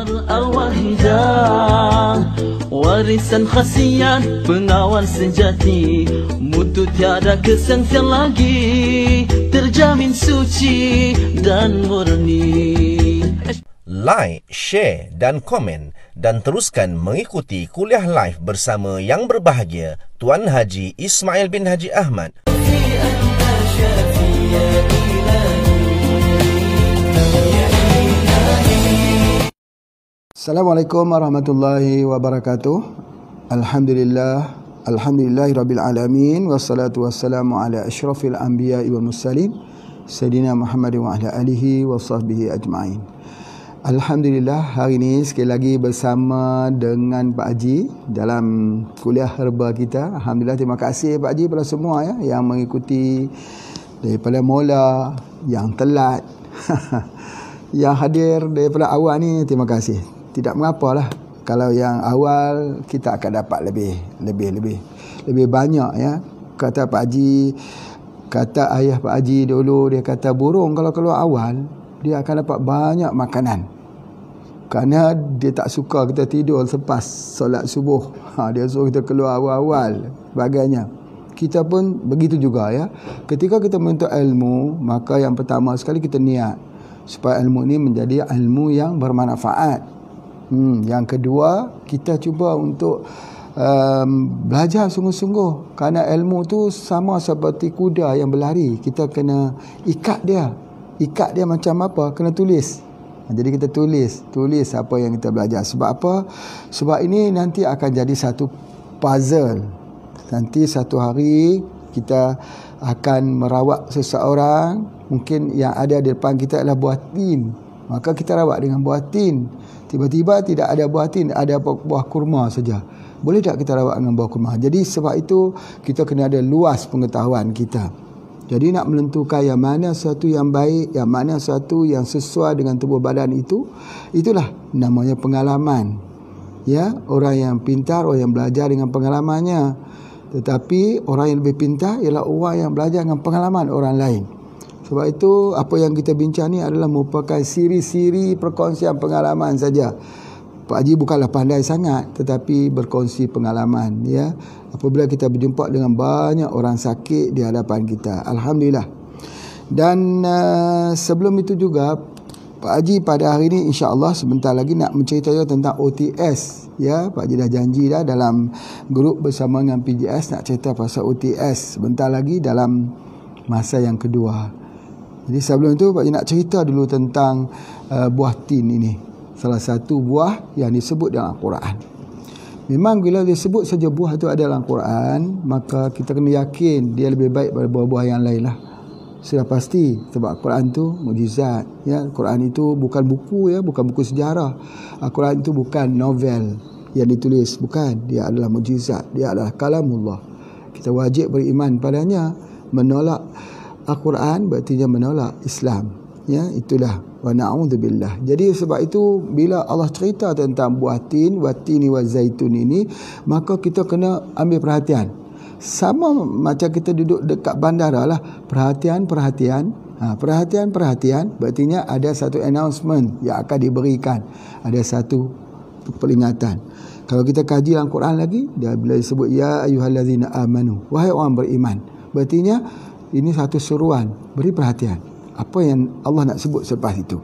Arwah hijau, warisan khasiat pengawal sejati, mutu tiada kesengsian lagi, terjamin suci dan murni. Like, share dan komen dan teruskan mengikuti kuliah live bersama yang berbahagia Tuan Haji Ismail bin Haji Ahmad. Assalamualaikum warahmatullahi wabarakatuh. Alhamdulillahirabbil alamin, wassalatu wassalamu ala asyrafil anbiya'i wal mursalin sayyidina Muhammad wa ala alihi wa sahbihi ajma'in. Alhamdulillah, hari ini sekali lagi bersama dengan Pak Haji dalam kuliah herba kita. Alhamdulillah, terima kasih Pak Haji pada semua yang mengikuti daripada mula, yang telat yang hadir daripada awal ni, terima kasih. Tidak mengapalah kalau yang awal kita akan dapat lebih banyak ya. Kata Pak Haji, kata ayah Pak Haji dulu, dia kata burung kalau keluar awal dia akan dapat banyak makanan. Kerana dia tak suka kita tidur selepas solat subuh. Dia suruh kita keluar awal-awal sebagainya. Kita pun begitu juga ya. Ketika kita menuntut ilmu, maka yang pertama sekali kita niat supaya ilmu ini menjadi ilmu yang bermanfaat. Yang kedua, kita cuba untuk belajar sungguh-sungguh, kerana ilmu tu sama seperti kuda yang berlari. Kita kena ikat dia macam apa? Kena tulis. Jadi kita tulis apa yang kita belajar. Sebab apa? Sebab ini nanti akan jadi satu puzzle. Nanti satu hari kita akan merawat seseorang, mungkin yang ada di depan kita adalah buah tin. Maka kita rawat dengan buah tin. Tiba-tiba tidak ada buah tin, ada buah kurma saja. Boleh tak kita rawat dengan buah kurma? Jadi sebab itu kita kena ada luas pengetahuan kita. Jadi nak menentukan yang mana satu yang baik, yang mana satu yang sesuai dengan tubuh badan itu, itulah namanya pengalaman. Ya, orang yang pintar, orang yang belajar dengan pengalamannya. Tetapi orang yang lebih pintar ialah orang yang belajar dengan pengalaman orang lain. Sebab itu apa yang kita bincang ni adalah merupakan siri-siri perkongsian pengalaman saja. Pak Haji bukanlah pandai sangat, tetapi berkongsi pengalaman ya. Apabila kita berjumpa dengan banyak orang sakit di hadapan kita, alhamdulillah. Dan sebelum itu juga Pak Haji pada hari ini insya-Allah sebentar lagi nak menceritakan tentang OTS ya. Pak Haji dah janji dah dalam grup bersama dengan PJS nak cerita pasal OTS sebentar lagi dalam masa yang kedua. Jadi sebelum itu Pak Haji nak cerita dulu tentang buah tin ini. Salah satu buah yang disebut dalam Al-Quran. Memang bila disebut saja buah itu ada dalam Al-Quran, maka kita kena yakin dia lebih baik daripada buah-buah yang lain lah. Sudah pasti, sebab Al-Quran itu mukjizat ya. Al-Quran itu bukan buku ya, bukan buku sejarah. Al-Quran itu bukan novel yang ditulis, bukan. Dia adalah mukjizat, dia adalah kalamullah. Kita wajib beriman padanya. Menolak Al-Quran berarti dia menolak Islam ya. Itulah wa na'udzubillah. Jadi sebab itu bila Allah cerita tentang buah tin, wa tini wa zaitun ini, maka kita kena ambil perhatian. Sama macam kita duduk dekat bandara lah. Perhatian berartinya ada satu announcement yang akan diberikan, ada satu peringatan. Kalau kita kaji Al-Quran lagi, dia bila disebut ya ayyuhallazina amanu, wahai orang beriman, berartinya ini satu seruan, beri perhatian apa yang Allah nak sebut selepas itu.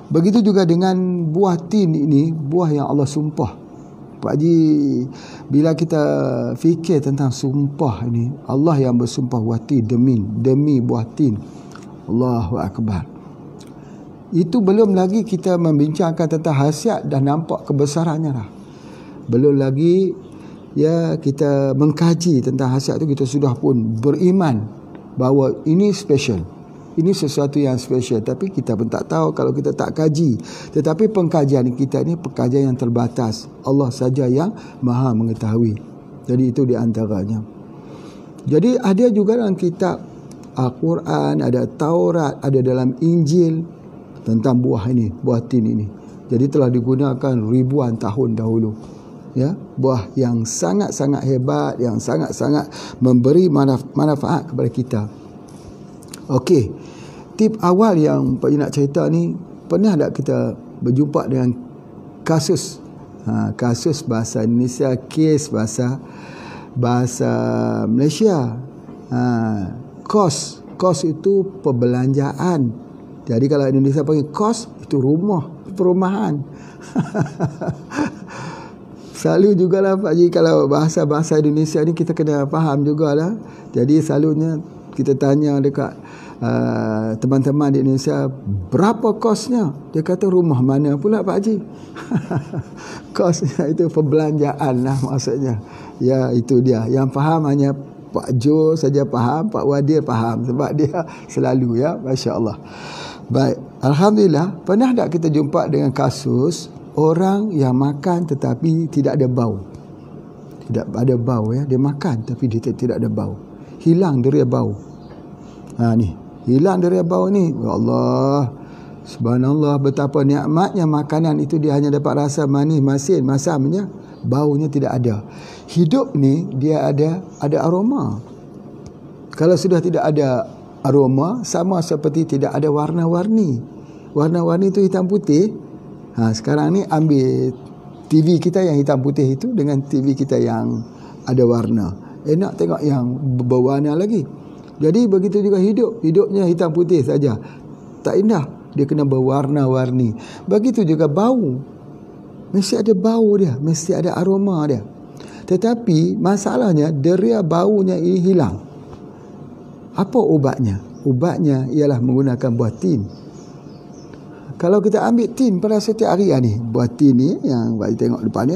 Begitu juga dengan buah tin ini, buah yang Allah sumpah. Pak Haji, bila kita fikir tentang sumpah ini, Allah yang bersumpah wati demi buah tin. Allahu Akbar. Itu belum lagi kita membincangkan tentang khasiat dan nampak kebesarannya lah. Belum lagi ya kita mengkaji tentang khasiat itu, kita sudah pun beriman bahawa ini special. Ini sesuatu yang special, tapi kita pun tak tahu kalau kita tak kaji. Tetapi pengkajian kita ini pengkajian yang terbatas. Allah saja yang maha mengetahui. Jadi itu di antaranya. Jadi ada juga dalam kitab Al-Quran, ada Taurat, ada dalam Injil tentang buah ini, buah tin ini. Jadi telah digunakan ribuan tahun dahulu. Ya, buah yang sangat-sangat hebat, yang sangat-sangat memberi manfaat kepada kita. Okey, tip awal yang Pak Haji nak cerita ni, pernah tak kita berjumpa dengan kasus. Kasus bahasa Indonesia, kes bahasa Malaysia. Kos itu perbelanjaan. Jadi kalau Indonesia panggil kos, itu rumah, perumahan. Selalu jugalah Pak Haji, kalau bahasa Indonesia ni kita kena faham jugalah. Jadi selalunya kita tanya dekat teman-teman di Indonesia, berapa kosnya? Dia kata rumah mana pula Pak Haji? Kosnya itu perbelanjaan lah maksudnya. Ya, itu dia. Yang faham hanya Pak Jo saja faham, Pak Wadir faham sebab dia selalu, ya, Masya Allah. Baik, Alhamdulillah. Pernah tak kita jumpa dengan kasus orang yang makan tetapi tidak ada bau? Tidak ada bau, ya. Dia makan tapi dia tidak ada bau. Hilang dari bau. Ni, hilang dari bau ni. Ya Allah, subhanallah, betapa nikmatnya makanan itu. Dia hanya dapat rasa manis, masin, masamnya, baunya tidak ada. Hidup ni dia ada aroma. Kalau sudah tidak ada aroma, sama seperti tidak ada warna-warni. Warna-warni itu hitam putih. Sekarang ni ambil TV kita yang hitam putih itu dengan TV kita yang ada warna. Enak tengok yang berwarna lagi. Jadi begitu juga hidupnya hitam putih saja, tak indah. Dia kena berwarna-warni. Begitu juga bau. Mesti ada bau dia, mesti ada aroma dia. Tetapi masalahnya deria baunya ini hilang. Apa ubatnya? Ubatnya ialah menggunakan buah tin. Kalau kita ambil tin pada setiap hari ni, buah tin ni yang bagi tengok depan ni,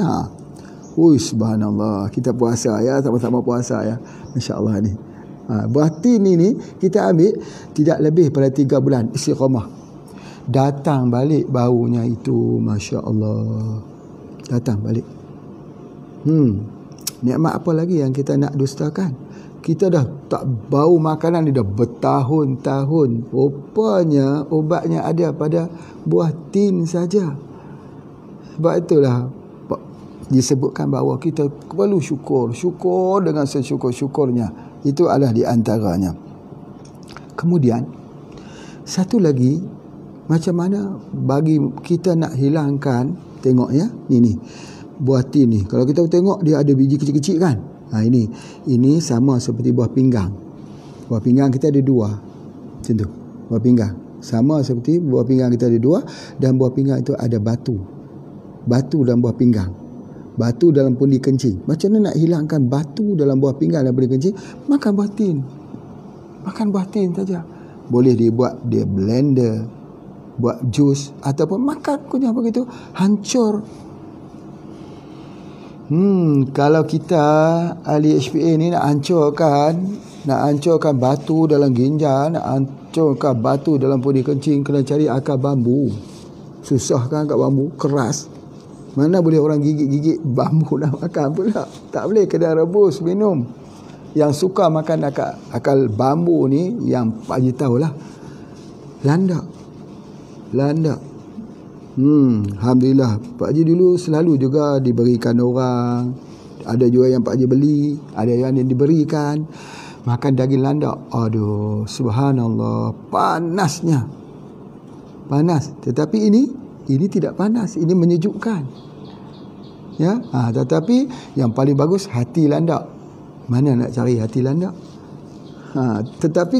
subhanallah, kita puasa, ya, sama-sama puasa, ya, masya-Allah ni. Buah tin ini kita ambil tidak lebih pada 3 bulan istiqamah. Datang balik baunya itu, Masya Allah. Datang balik. Nikmat apa lagi yang kita nak dustakan? Kita dah tak bau makanan ni dah bertahun-tahun. Rupanya ubatnya ada pada buah tin saja. Sebab itulah disebutkan bahawa kita perlu syukur dengan sesyukur-syukurnya. Itu adalah di antaranya. Kemudian satu lagi, macam mana bagi kita nak hilangkan, tengok ya, ni buah tin ni. Kalau kita tengok dia ada biji kecil-kecil kan. Ini sama seperti buah pinggang. Buah pinggang kita ada 2. Macam tu. Buah pinggang sama seperti buah pinggang kita ada 2, dan buah pinggang itu ada batu. Batu dalam buah pinggang. Batu dalam pundi kencing. Macam mana nak hilangkan batu dalam buah pinggang dan pundi kencing? Makan buah tin. Makan buah tin saja. Boleh dibuat dia blender, buat jus, ataupun makan kunyah begitu, hancur. Kalau kita ahli HPA ni nak hancurkan batu dalam ginjal, nak hancurkan batu dalam pundi kencing, kena cari akar bambu. Susah kan kat bambu, keras. Mana boleh orang gigit-gigit bambu nak makan pula. Tak boleh, kena rebus minum. Yang suka makan akal bambu ni, yang Pak Haji tahulah, landak. Alhamdulillah, Pak Haji dulu selalu juga diberikan orang. Ada juga yang Pak Haji beli, ada yang diberikan. Makan daging landak, aduh, subhanallah, panasnya. Panas. Tetapi ini tidak panas, ini menyejukkan. Ya, tetapi yang paling bagus hati landak. Mana nak cari hati landak? Tetapi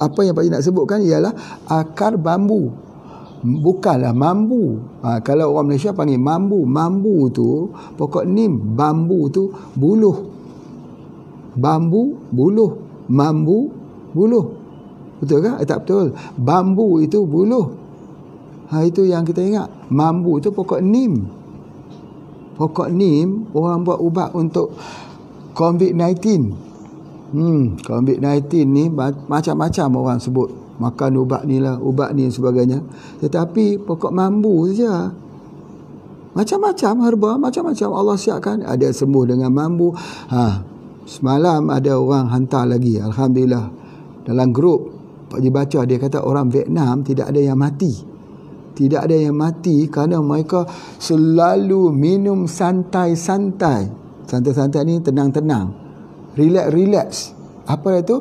apa yang Pak Haji nak sebutkan ialah akar bambu. Bukanlah mambu. Kalau orang Malaysia panggil mambu. Mambu tu pokok nim. Bambu tu buluh. Bambu buluh. Mambu buluh. Betul ke? Tak betul. Bambu itu buluh. Itu yang kita ingat. Mambu itu pokok nim. Pokok nim orang buat ubat untuk COVID-19. COVID-19 ni macam-macam orang sebut. Makan ubat ni lah, ubat ni dan sebagainya. Tetapi pokok mambu saja. Macam-macam herba, macam-macam Allah siapkan. Ada sembuh dengan mambu. Semalam ada orang hantar lagi, alhamdulillah. Dalam grup Pak Haji baca, dia kata orang Vietnam tidak ada yang mati. Tidak ada yang mati kerana mereka selalu minum santai-santai. Santai-santai ni tenang-tenang. Relax. Apa itu?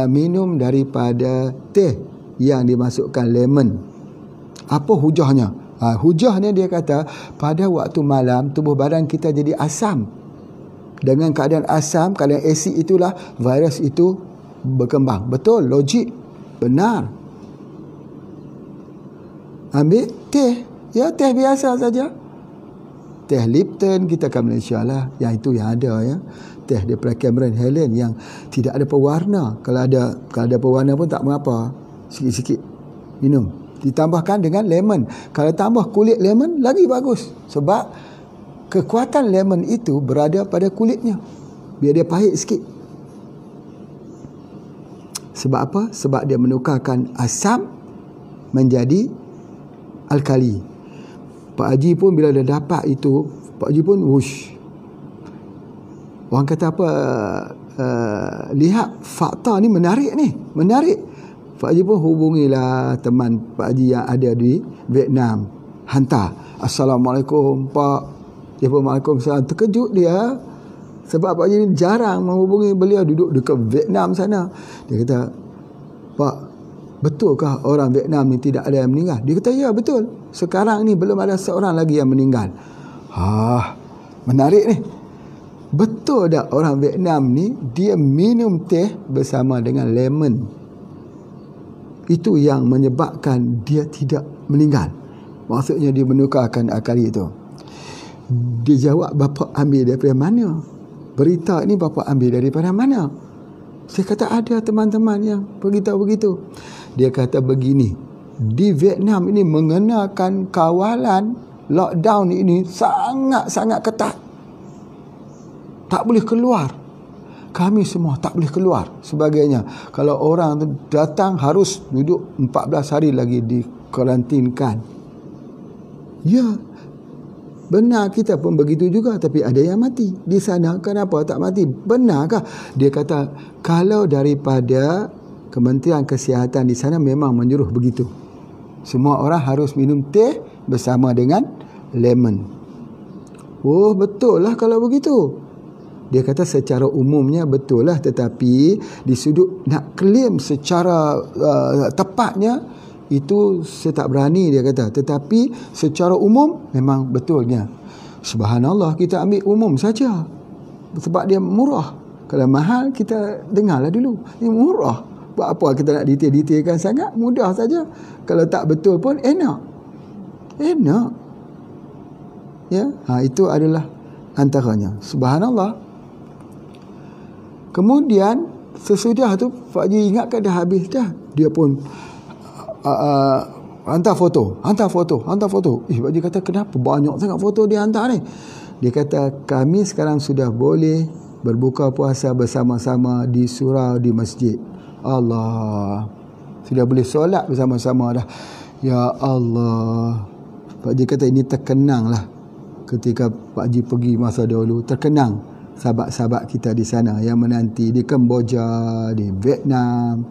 Minum daripada teh yang dimasukkan lemon. Apa hujahnya? Hujahnya dia kata, pada waktu malam tubuh badan kita jadi asam. Dengan keadaan asam, keadaan asid itulah virus itu berkembang. Betul, logik, benar. Ambil teh, ya teh biasa saja. Teh Lipton kita kat Malaysia lah, yang itu yang ada ya. Teh daripada Cameron Highland yang tidak ada pewarna. Kalau ada pewarna pun tak mengapa, sikit-sikit minum. Ditambahkan dengan lemon. Kalau tambah kulit lemon lagi bagus, sebab kekuatan lemon itu berada pada kulitnya, biar dia pahit sikit. Sebab apa? Sebab dia menukarkan asam menjadi alkali. Pak Haji pun bila dah dapat itu, Pak Haji pun orang kata apa, lihat fakta ni menarik ni, menarik. Pak Haji pun hubungilah teman Pak Haji yang ada di Vietnam, hantar, Assalamualaikum Pak. Dia pun Waalaikumsalam. Terkejut dia, sebab Pak Haji ni jarang menghubungi beliau, duduk dekat Vietnam sana. Dia kata, Pak, betulkah orang Vietnam ni tidak ada yang meninggal? Dia kata, ya betul, sekarang ni belum ada seorang lagi yang meninggal. Menarik ni. Betul tak orang Vietnam ni dia minum teh bersama dengan lemon, itu yang menyebabkan dia tidak meninggal. Maksudnya dia menukarkan akali itu. Dia jawab, bapa ambil daripada mana? Berita ni bapa ambil daripada mana? Saya kata, ada teman-teman yang beritahu begitu. Dia kata begini, di Vietnam ini mengenakan kawalan lockdown ini sangat-sangat ketat. Tak boleh keluar. Kami semua tak boleh keluar sebagainya. Kalau orang tu datang harus duduk 14 hari lagi dikarantinkan. Ya, benar, kita pun begitu juga, tapi ada yang mati di sana. Kenapa tak mati? Benarkah? Dia kata, kalau daripada Kementerian Kesihatan di sana memang menyuruh begitu. Semua orang harus minum teh bersama dengan lemon. Oh, betul lah kalau begitu. Dia kata secara umumnya betul lah, tetapi di sudut nak claim secara tepatnya itu saya tak berani, dia kata. Tetapi secara umum memang betulnya. Subhanallah, kita ambil umum saja sebab dia murah. Kalau mahal kita dengarlah dulu. Ini murah. Buat apa kita nak detail-detailkan sangat? Mudah saja. Kalau tak betul pun enak. Ya, itu adalah antaranya. Subhanallah. Kemudian sesudah tu Pak Haji ingatkan dah habis dah. Dia pun hantar foto. Pak Haji kata, kenapa banyak sangat foto dia hantar ni? Dia kata, kami sekarang sudah boleh berbuka puasa bersama-sama di surau di masjid. Allah, sudah boleh solat bersama-sama dah. Ya Allah. Pak Haji kata, ini terkenang lah ketika Pak Haji pergi masa dahulu. Terkenang sahabat-sahabat kita di sana yang menanti, di Kemboja, di Vietnam,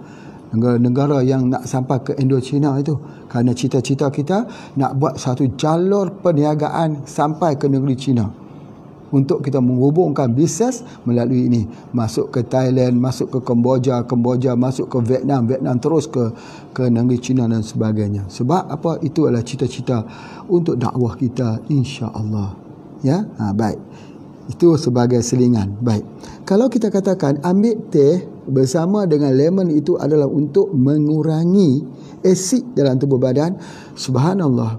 negara-negara yang nak sampai ke Indochina itu, kerana cita-cita kita nak buat satu jalur perniagaan sampai ke negeri China, untuk kita menghubungkan bisnes melalui ini, masuk ke Thailand, masuk ke Kemboja, masuk ke Vietnam terus ke negeri China dan sebagainya. Sebab apa? Itu adalah cita-cita untuk dakwah kita, insya-Allah. Ya, baik. Itu sebagai selingan. Baik. Kalau kita katakan ambil teh bersama dengan lemon itu adalah untuk mengurangi asid dalam tubuh badan, subhanallah,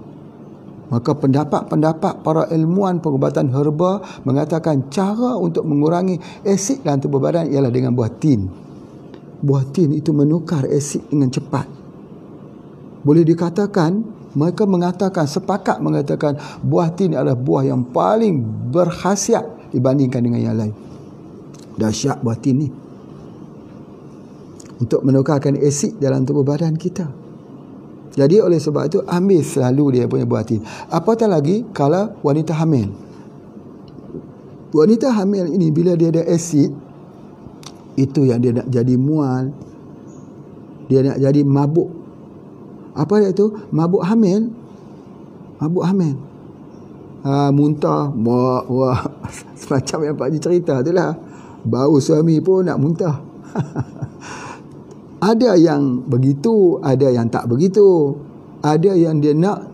maka pendapat-pendapat para ilmuwan pengubatan herba mengatakan cara untuk mengurangi asid dalam tubuh badan ialah dengan buah tin. Buah tin itu menukar asid dengan cepat. Boleh dikatakan, mereka sepakat mengatakan buah tin adalah buah yang paling berkhasiat dibandingkan dengan yang lain. Dahsyat buah tin ni untuk menukarkan asid dalam tubuh badan kita. Jadi oleh sebab itu ambil selalu dia punya buah tin. Apatah lagi kalau wanita hamil. Wanita hamil ini bila dia ada asid, itu yang dia nak jadi mual, dia nak jadi mabuk. Apa dia tu? Mabuk hamil. Muntah, wah, semacam yang Pak Haji cerita tu lah. Bau suami pun nak muntah. Ada yang begitu, ada yang tak begitu. Ada yang dia nak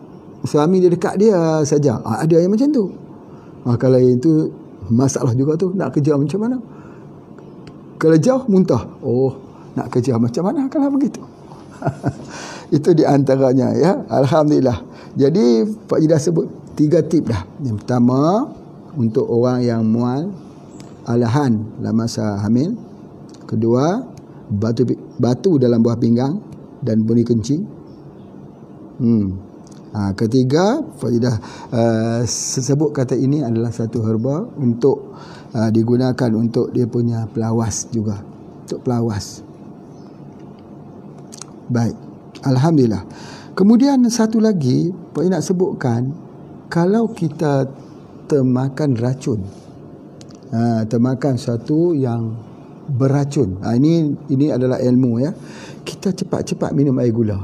suami dia dekat dia saja. Ada yang macam tu. Kalau yang itu masalah juga tu, nak kerja macam mana? Kalau jauh muntah. Nak kerja macam mana kalau begitu? Itu di antaranya, ya. Alhamdulillah. Jadi Pak Ji dah sebut 3 tip dah. Yang pertama, untuk orang yang mual alahan dalam masa hamil. Kedua, batu dalam buah pinggang dan bunyi kencing. Ketiga, Pak Ji dah sebut kata ini adalah satu herba untuk digunakan untuk dia punya pelawas juga. Untuk pelawas. Baik. Alhamdulillah. Kemudian satu lagi, Pak Ji nak sebutkan, kalau kita termakan racun, termakan satu yang beracun, ini adalah ilmu, ya. Kita cepat-cepat minum air gula.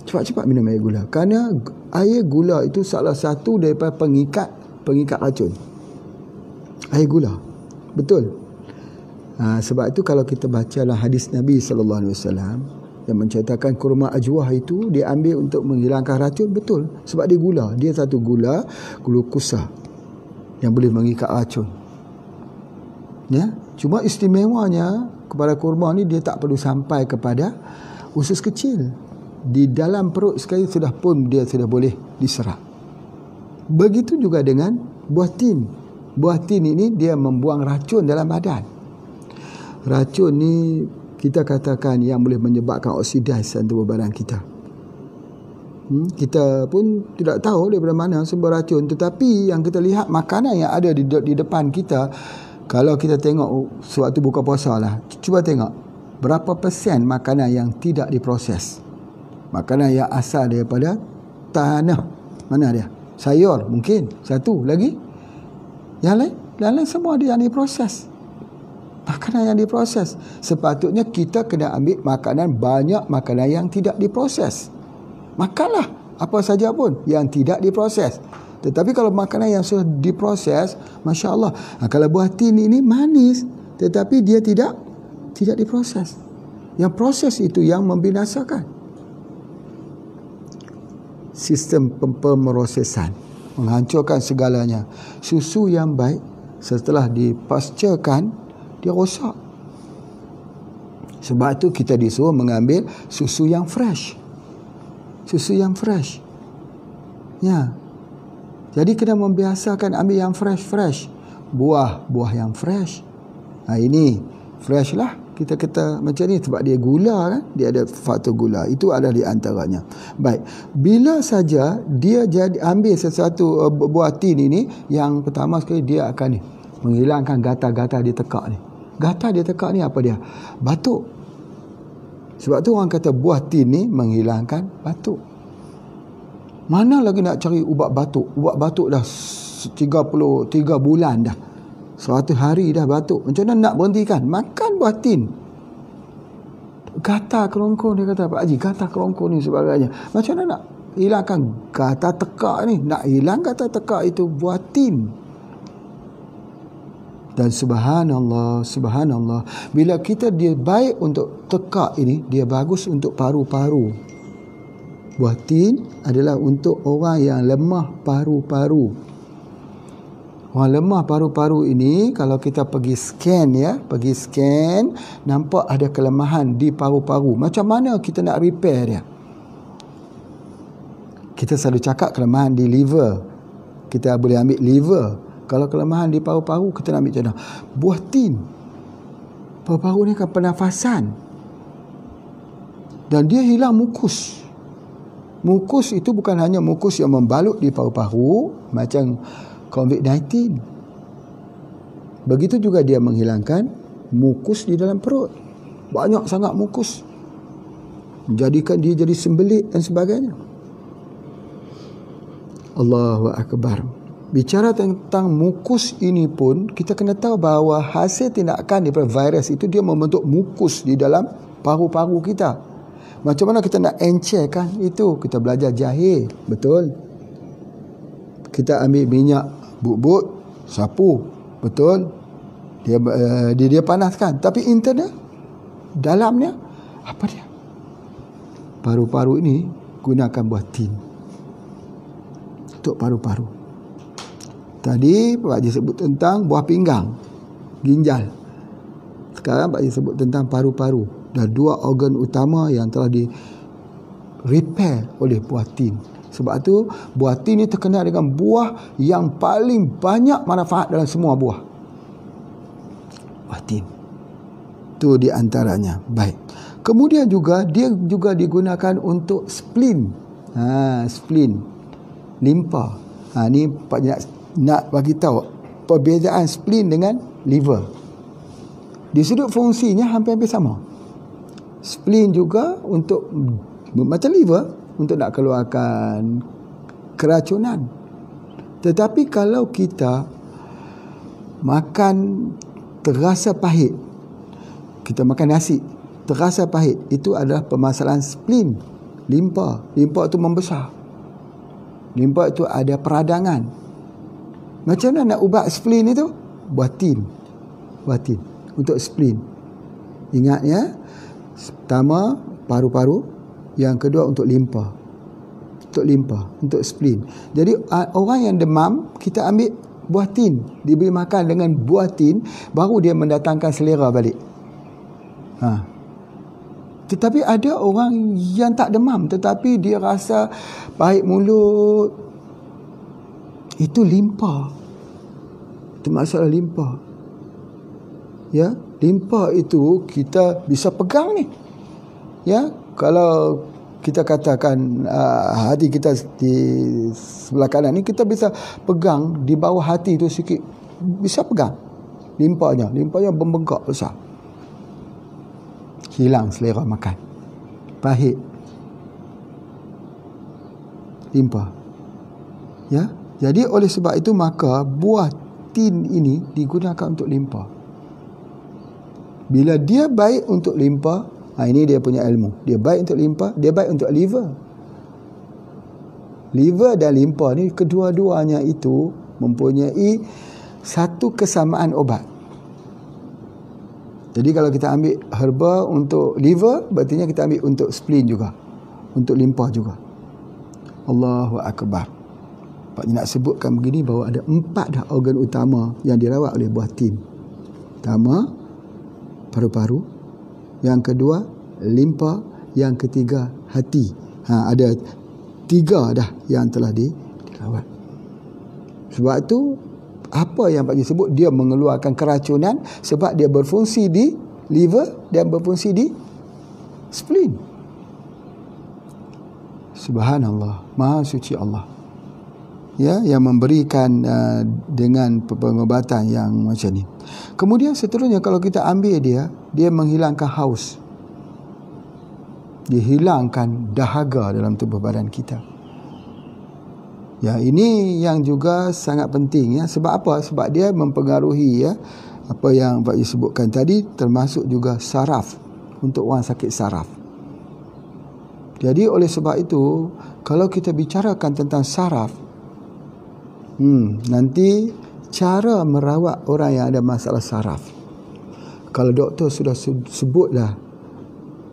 Cepat-cepat minum air gula. Kerana air gula itu salah satu daripada pengikat racun. Air gula. Betul. Sebab itu kalau kita bacalah hadis Nabi SAW yang menceritakan kurma ajwah itu diambil untuk menghilangkan racun, betul. Sebab dia gula. Dia satu glukosa yang boleh mengikat racun. Ya, cuma istimewanya kepada kurma ni dia tak perlu sampai kepada usus kecil. Di dalam perut sekali sudah boleh diserap. Begitu juga dengan buah tin. Buah tin ini dia membuang racun dalam badan. Racun ni kita katakan yang boleh menyebabkan oksidasi tubuh badan kita. Kita pun tidak tahu daripada mana sumber racun, tetapi yang kita lihat makanan yang ada di depan kita, kalau kita tengok sewaktu buka puasa lah, cuba tengok berapa persen makanan yang tidak diproses. Makanan yang asal daripada tanah. Mana dia? Sayur mungkin. Satu lagi. Yang lain semua dia yang diproses. Makanan yang diproses. Sepatutnya kita kena ambil banyak makanan yang tidak diproses. Makanlah apa saja pun yang tidak diproses. Tetapi kalau makanan yang sudah diproses, Masya Allah. Kalau buah tin ini manis, tetapi dia tidak diproses. Yang proses itu yang membinasakan. Sistem pemrosesan menghancurkan segalanya. Susu yang baik setelah dipasturkan, dia rosak. Sebab itu kita disuruh mengambil susu yang fresh. Susu yang fresh. Ya. Jadi kena membiasakan ambil yang fresh. Buah yang fresh. Ini fresh lah. Kita kata macam ni sebab dia gula kan. Dia ada faktor gula. Itu adalah di antaranya. Baik. Bila saja dia ambil sesuatu buah tin ini, yang pertama sekali dia akan menghilangkan gatal-gatal di tekak ni. Gatal di tekak ni apa dia? Batuk. Sebab tu orang kata buah tin ni menghilangkan batuk. Mana lagi nak cari ubat batuk? Ubat batuk dah 33 bulan dah. 100 hari dah batuk. Macam mana nak berhentikan? Makan buah tin. Gatal kerongkong, dia kata, Pak Haji, gatal kerongkong ni sebagainya. Macam mana nak hilangkan gatal tekak ni? Nak hilang gatal tekak itu buah tin. Dan subhanallah, bila dia baik untuk tekak ini, dia bagus untuk paru-paru. Buah tin adalah untuk orang yang lemah paru-paru. Orang lemah paru-paru ini, kalau kita pergi scan, nampak ada kelemahan di paru-paru. Macam mana kita nak repair dia? Kita selalu cakap kelemahan di liver. Kita boleh ambil liver. Kalau kelemahan di paru-paru, kita nak ambil macam mana? Buah tin. Paru-paru ni kan pernafasan. Dan dia hilang mukus. Mukus itu bukan hanya mukus yang membalut di paru-paru macam COVID-19. Begitu juga dia menghilangkan mukus di dalam perut. Banyak sangat mukus. Menjadikan dia jadi sembelit dan sebagainya. Allahu Akbar. Bicara tentang mukus ini pun, kita kena tahu bahawa hasil tindakan daripada virus itu dia membentuk mukus di dalam paru-paru kita. Macam mana kita nak encerkan itu? Kita belajar jahil, betul? Kita ambil minyak but-but, sapu, betul? Dia panaskan, tapi internal, dalamnya apa dia? Paru-paru ini gunakan buah tin. untuk paru-paru. Tadi Pak Haji sebut tentang buah pinggang, ginjal. Sekarang Pak Haji sebut tentang paru-paru. Dah dua organ utama yang telah di repair oleh buah tin. Sebab tu buah tin ni terkenal dengan buah yang paling banyak manfaat dalam semua buah. Buah tin. Itu di antaranya. Baik. Kemudian juga dia juga digunakan untuk spleen. Spleen. Limpa. Ni Pak nak bagi tahu perbezaan spleen dengan liver. Di sudut fungsinya hampir-hampir sama. Spleen juga untuk macam liver, untuk nak keluarkan keracunan. Tetapi kalau kita makan terasa pahit, kita makan nasi terasa pahit, itu adalah permasalahan spleen, limpa. Limpa itu membesar. Limpa itu ada peradangan. Macam mana nak ubat spleen itu? Buatin untuk spleen. Ingat ya, pertama paru-paru, yang kedua untuk limpa. Untuk spleen. Jadi orang yang demam, kita ambil buah tin, diberi makan dengan buah tin, baru dia mendatangkan selera balik. Tetapi ada orang yang tak demam, tetapi dia rasa pahit mulut. Itu limpa. Itu masalah limpa. Ya, limpa itu kita bisa pegang ni. Ya, kalau kita katakan hati kita di sebelah kanan ni, kita bisa pegang di bawah hati tu sikit, bisa pegang limpanya membengkak besar, hilang selera makan, pahit, limpa. Ya, jadi oleh sebab itu maka buah tin ini digunakan untuk limpa. Bila dia baik untuk limpa, ini dia punya ilmu. Dia baik untuk limpa, dia baik untuk liver. Liver dan limpa ni kedua-duanya itu mempunyai satu kesamaan obat. Jadi kalau kita ambil herba untuk liver, berarti kita ambil untuk spleen juga, untuk limpa juga. Allahu Akbar. Pak nak sebutkan begini bahawa ada 4 dah organ utama yang dirawat oleh buah tin. Pertama, paru-paru. Yang kedua, limpa. Yang ketiga, hati. Ada 3 dah yang telah dirawat. Sebab itu, apa yang Pak Haji sebut, dia mengeluarkan keracunan sebab dia berfungsi di liver dan berfungsi di spleen. Subhanallah, Maha Suci Allah. Ya, yang memberikan dengan pengobatan yang macam ni. Kemudian seterusnya kalau kita ambil dia menghilangkan haus. Dia hilangkan dahaga dalam tubuh badan kita. Ya, ini yang juga sangat penting ya. Sebab apa? Sebab dia mempengaruhi ya apa yang Pak Haji sebutkan tadi, termasuk juga saraf, untuk orang sakit saraf. Jadi oleh sebab itu, kalau kita bicarakan tentang saraf, nanti cara merawat orang yang ada masalah saraf. Kalau doktor sudah sebutlah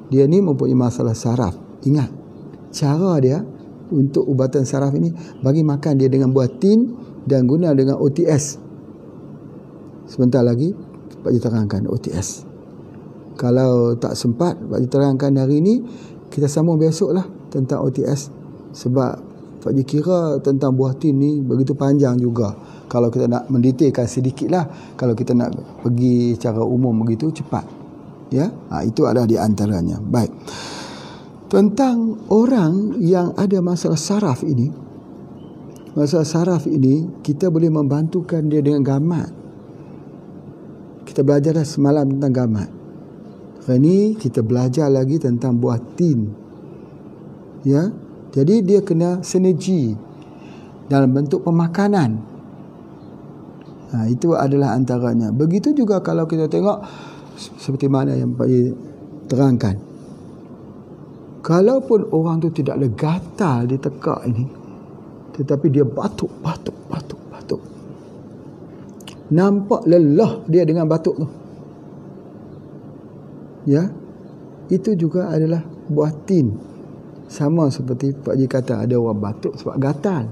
dia ni mempunyai masalah saraf, ingat cara dia untuk ubatan saraf ini, bagi makan dia dengan buah tin dan guna dengan OTS. Sebentar lagi Pak Haji terangkan OTS. Kalau tak sempat Pak Haji terangkan hari ini, kita sambung besoklah tentang OTS. Sebab Pak Haji kira tentang buah tin ni begitu panjang juga. Kalau kita nak mendetailkan sedikit lah, kalau kita nak pergi secara umum begitu cepat. Ya, itu adalah di antaranya. Baik. Tentang orang yang ada masalah saraf ini, kita boleh membantukan dia dengan gamat. Kita belajar dah semalam tentang gamat. Hari ini kita belajar lagi tentang buah tin. Ya, jadi dia kena sinergi dalam bentuk pemakanan. Itu adalah antaranya. Begitu juga kalau kita tengok seperti mana yang Pak Haji terangkan. Kalaupun orang tu tidak ada gatal di tekak ini, tetapi dia batuk. Nampak lelah dia dengan batuk tu. Ya, itu juga adalah buah tin. Sama seperti Pak Haji kata, ada orang batuk sebab gatal.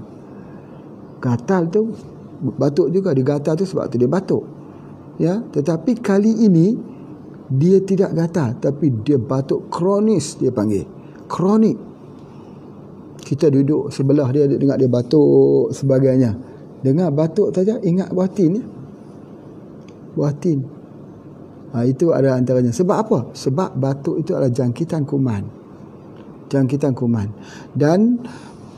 Gatal tu batuk juga, dia gatal tu sebab tu dia batuk. Ya, tetapi kali ini dia tidak gatal, tapi dia batuk kronis, dia panggil kronik. Kita duduk sebelah dia, dengar dia batuk sebagainya. Dengar batuk saja ingat buah tin, ya. Buah tin. Itu ada antaranya. Sebab apa? Sebab batuk itu adalah jangkitan kuman. Jangkitan kuman. Dan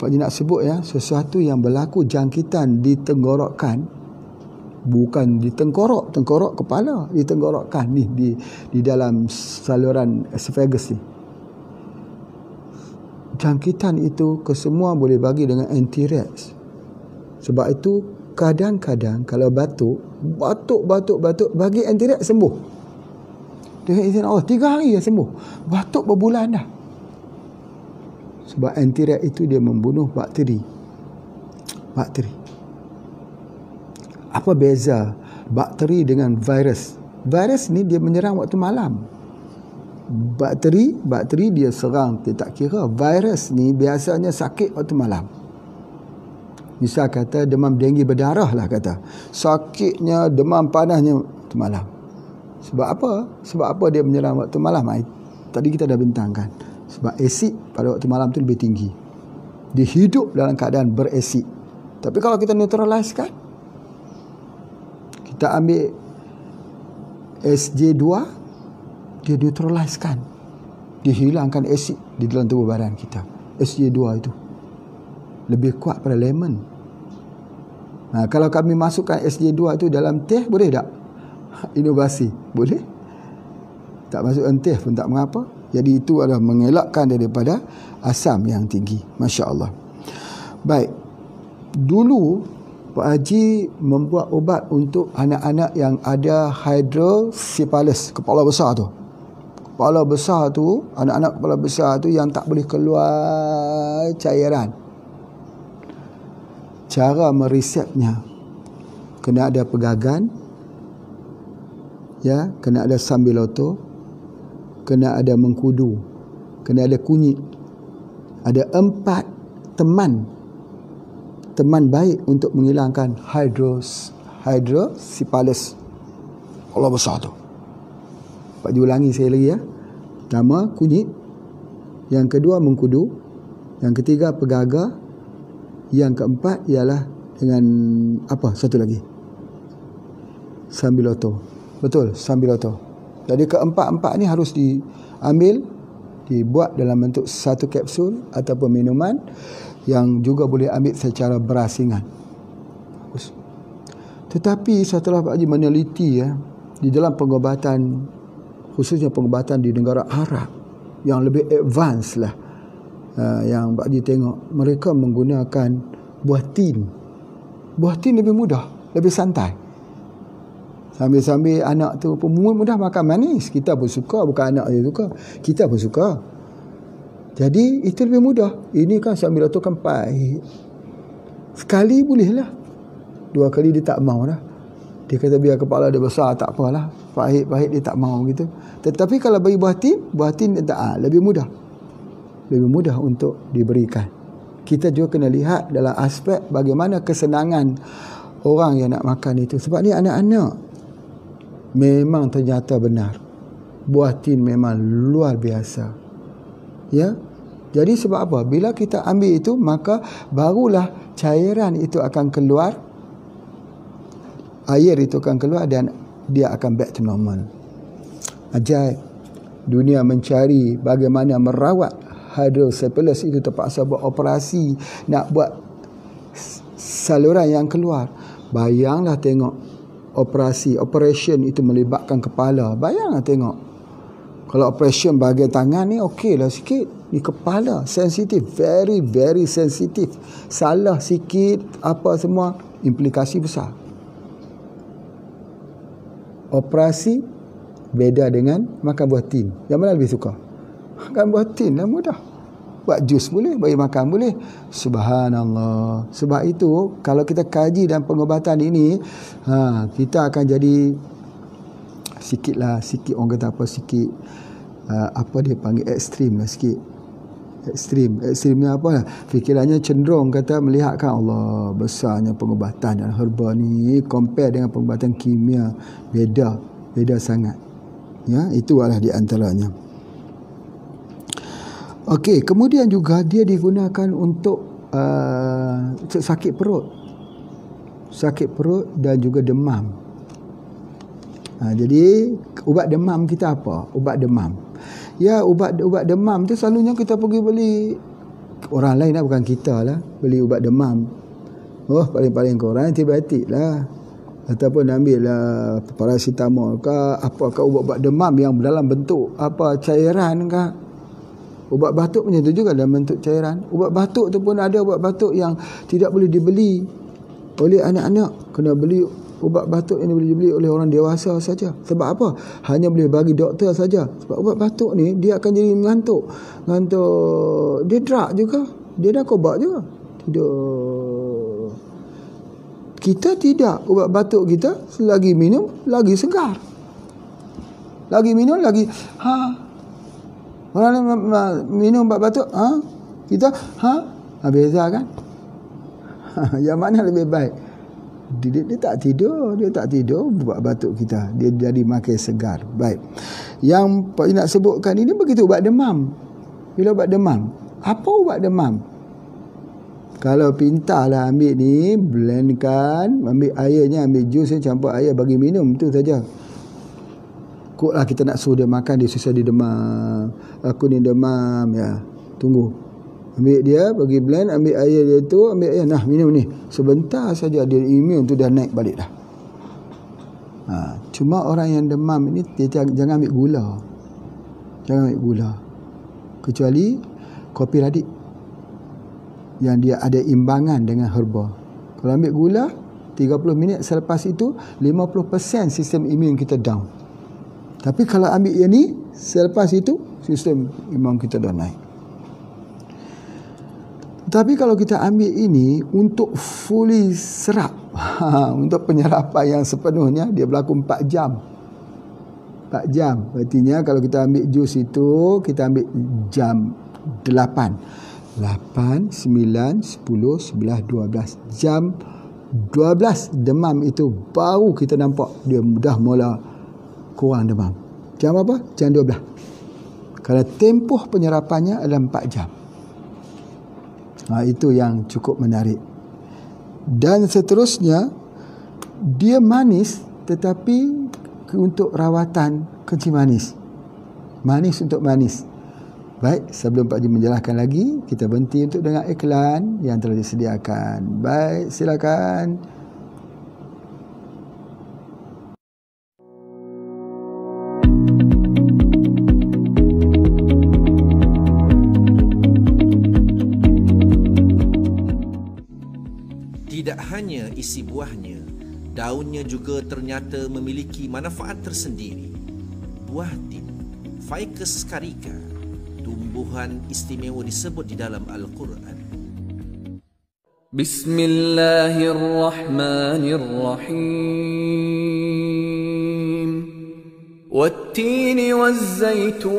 Pak Haji nak sebut, ya, sesuatu yang berlaku jangkitan di tenggorokan, bukan di tengkorok kepala, di tenggorokan ni, di dalam saluran esophagus ni. Jangkitan itu kesemua boleh bagi dengan anti-rex. Sebab itu kadang-kadang kalau batuk bagi anti-rex sembuh. Dengan izin Allah 3 hari dah sembuh. Batuk berbulan dah. Sebab anti-rex itu dia membunuh bakteri. Apa beza bakteri dengan virus? Virus ni dia menyerang waktu malam. Bakteri dia serang, dia tak kira. Virus ni biasanya sakit waktu malam. Misal kata demam denggi berdarah lah kata. Sakitnya, demam panasnya waktu malam. Sebab apa? Sebab apa dia menyerang waktu malam? Tadi kita dah bentangkan. Sebab asid pada waktu malam tu lebih tinggi. Dia hidup dalam keadaan berasid. Tapi kalau kita neutralize kan, kita ambil SJ2, dia neutralize kan, dia hilangkan asid di dalam tubuh badan kita. SJ2 itu lebih kuat pada lemon. Kalau kami masukkan SJ2 itu dalam teh, boleh tak? Inovasi boleh. Tak masukkan teh pun tak mengapa. Jadi itu adalah mengelakkan daripada asam yang tinggi. Masya Allah. Baik, dulu Pak Haji membuat ubat untuk anak-anak yang ada hydrocephalus, kepala besar tu. Kepala besar tu, anak-anak kepala besar tu yang tak boleh keluar cairan. Cara meresepnya, kena ada pegagan, ya, kena ada sambiloto, kena ada mengkudu, kena ada kunyit. Ada 4 teman baik untuk menghilangkan hydrocephalus, kepala besar tu. Pak diulangi saya lagi, ya. Pertama kunyit, yang kedua mengkudu, yang ketiga pegaga, yang keempat ialah dengan apa satu lagi, sambiloto. Betul, sambiloto. Jadi keempat-empat ni harus diambil, dibuat dalam bentuk satu kapsul ataupun minuman yang juga boleh ambil secara berasingan. Tetapi setelah Pak Haji meneliti, ya, di dalam pengobatan, khususnya pengobatan di negara Arab yang lebih advance lah, yang Pak Haji tengok, mereka menggunakan buah tin. Buah tin lebih mudah, lebih santai. Sambil-sambil anak tu pun mudah makan manis. Kita pun suka, bukan anak dia suka, kita pun suka. Jadi itu lebih mudah. Ini kan sambil tu kan pahit. Sekali boleh lah, 2 kali dia tak mau dah. Dia kata biar kepala dia besar tak apalah, pahit-pahit dia tak mau gitu. Tetapi kalau bagi buah tin dia tak, lebih mudah. Lebih mudah untuk diberikan. Kita juga kena lihat dalam aspek bagaimana kesenangan orang yang nak makan itu. Sebab ni anak-anak memang ternyata benar, buah tin memang luar biasa, ya. Jadi sebab apa? Bila kita ambil itu, maka barulah cairan itu akan keluar, air itu akan keluar dan dia akan back to normal. Ajaib. Dunia mencari bagaimana merawat hydrocephalus itu, terpaksa buat operasi nak buat saluran yang keluar. Bayanglah tengok operation itu melibatkan kepala. Bayanglah tengok. Kalau operation bahagian tangan ni okey lah sikit. Ni kepala sensitif, very very sensitif. Salah sikit apa semua implikasi besar. Operasi beda dengan makan buah tin. Yang mana lebih suka? Makan buah tin lah mudah. Buat jus boleh, bagi makan boleh. Subhanallah. Sebab itu kalau kita kaji dan pengobatan ini, kita akan jadi sikit orang kata apa, sikit apa dia panggil ekstrim lah sikit. Ekstrimnya apa? Fikirannya cenderung kata melihatkan Allah besarnya pengubatan dan herba ni compare dengan pengubatan kimia, beda sangat. Ya, itu adalah di antaranya. Okey, kemudian juga dia digunakan untuk sakit perut dan juga demam. Jadi ubat demam kita apa? Ubat demam. Ya, ubat demam tu selalunya kita pergi beli, orang lain lah, bukan kita lah, beli ubat demam. Oh, paling-paling korang antibiotik lah, ataupun ambil lah paracetamol ke apakah ubat demam yang dalam bentuk apa cairan ke. Ubat batuk macam tu juga dalam bentuk cairan. Ubat batuk tu pun ada ubat batuk yang tidak boleh dibeli oleh anak-anak. Kena beli ubat batuk yang boleh dibeli oleh orang dewasa saja. Sebab apa? Hanya boleh bagi doktor saja. Sebab ubat batuk ni dia akan jadi mengantuk. Dia drug juga. Dia narkoba juga. Tidak. Kita tidak. Ubat batuk kita selagi minum lagi segar. Lagi minum lagi orang minum ubat batuk, kita beza kan? Yang mana lebih baik? Dia tak tidur ubat batuk kita. Dia jadi makin segar. Baik. Yang Pak nak sebutkan ini begitu ubat demam. Bila ubat demam, apa ubat demam? Kalau pintarlah ambil ni, blendkan, ambil airnya, ambil jusnya, campur air bagi minum, tu saja. Kuklah kita nak suruh dia makan, dia susah dia demam. Aku ni demam, ya. Tunggu. Ambil dia, bagi blend, ambil air dia tu, ambil air, nah minum ni. Sebentar saja dia imun tu dah naik balik dah. Cuma orang yang demam ini dia jangan ambil gula. Jangan ambil gula. Kecuali kopi radik yang dia ada imbangan dengan herba. Kalau ambil gula, 30 minit selepas itu 50% sistem imun kita down. Tapi kalau ambil yang ni, selepas itu sistem imun kita dah naik. Tapi kalau kita ambil ini untuk fully serap, untuk penyerapan yang sepenuhnya, dia berlaku 4 jam. 4 jam. Artinya kalau kita ambil jus itu, kita ambil jam 8. 8, 9, 10, 11, 12. Jam 12 demam itu baru kita nampak dia dah mula kurang demam. Jam apa? Jam 12. Kalau tempoh penyerapannya adalah 4 jam. Itu yang cukup menarik. Dan seterusnya, dia manis tetapi untuk rawatan kencing manis. Manis untuk manis. Baik, sebelum Pak Haji menjelaskan lagi, kita berhenti untuk dengar iklan yang telah disediakan. Baik, silakan. Tidak hanya isi buahnya, daunnya juga ternyata memiliki manfaat tersendiri. Buah tin, Ficus carica, tumbuhan istimewa disebut di dalam Al-Quran. Bismillahirrahmanirrahim. Wattini wazzaitun.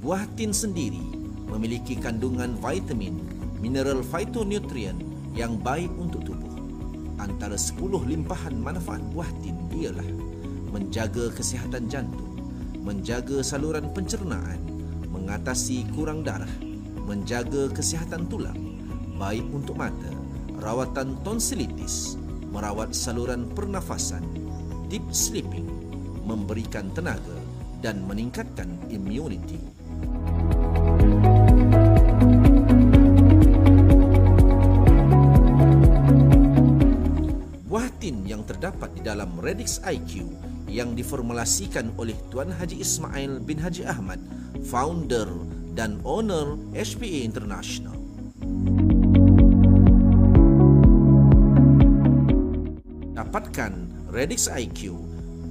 Buah tin sendiri memiliki kandungan vitamin, mineral phytonutrient yang baik untuk tubuh. Antara 10 limpahan manfaat buah tin ialah menjaga kesihatan jantung, menjaga saluran pencernaan, mengatasi kurang darah, menjaga kesihatan tulang, baik untuk mata, rawatan tonsilitis, merawat saluran pernafasan, deep sleeping, memberikan tenaga dan meningkatkan immunity. Buah tin yang terdapat di dalam Radix IQ yang diformulasikan oleh Tuan Haji Ismail bin Haji Ahmad, founder dan owner HPA International. Dapatkan Radix IQ,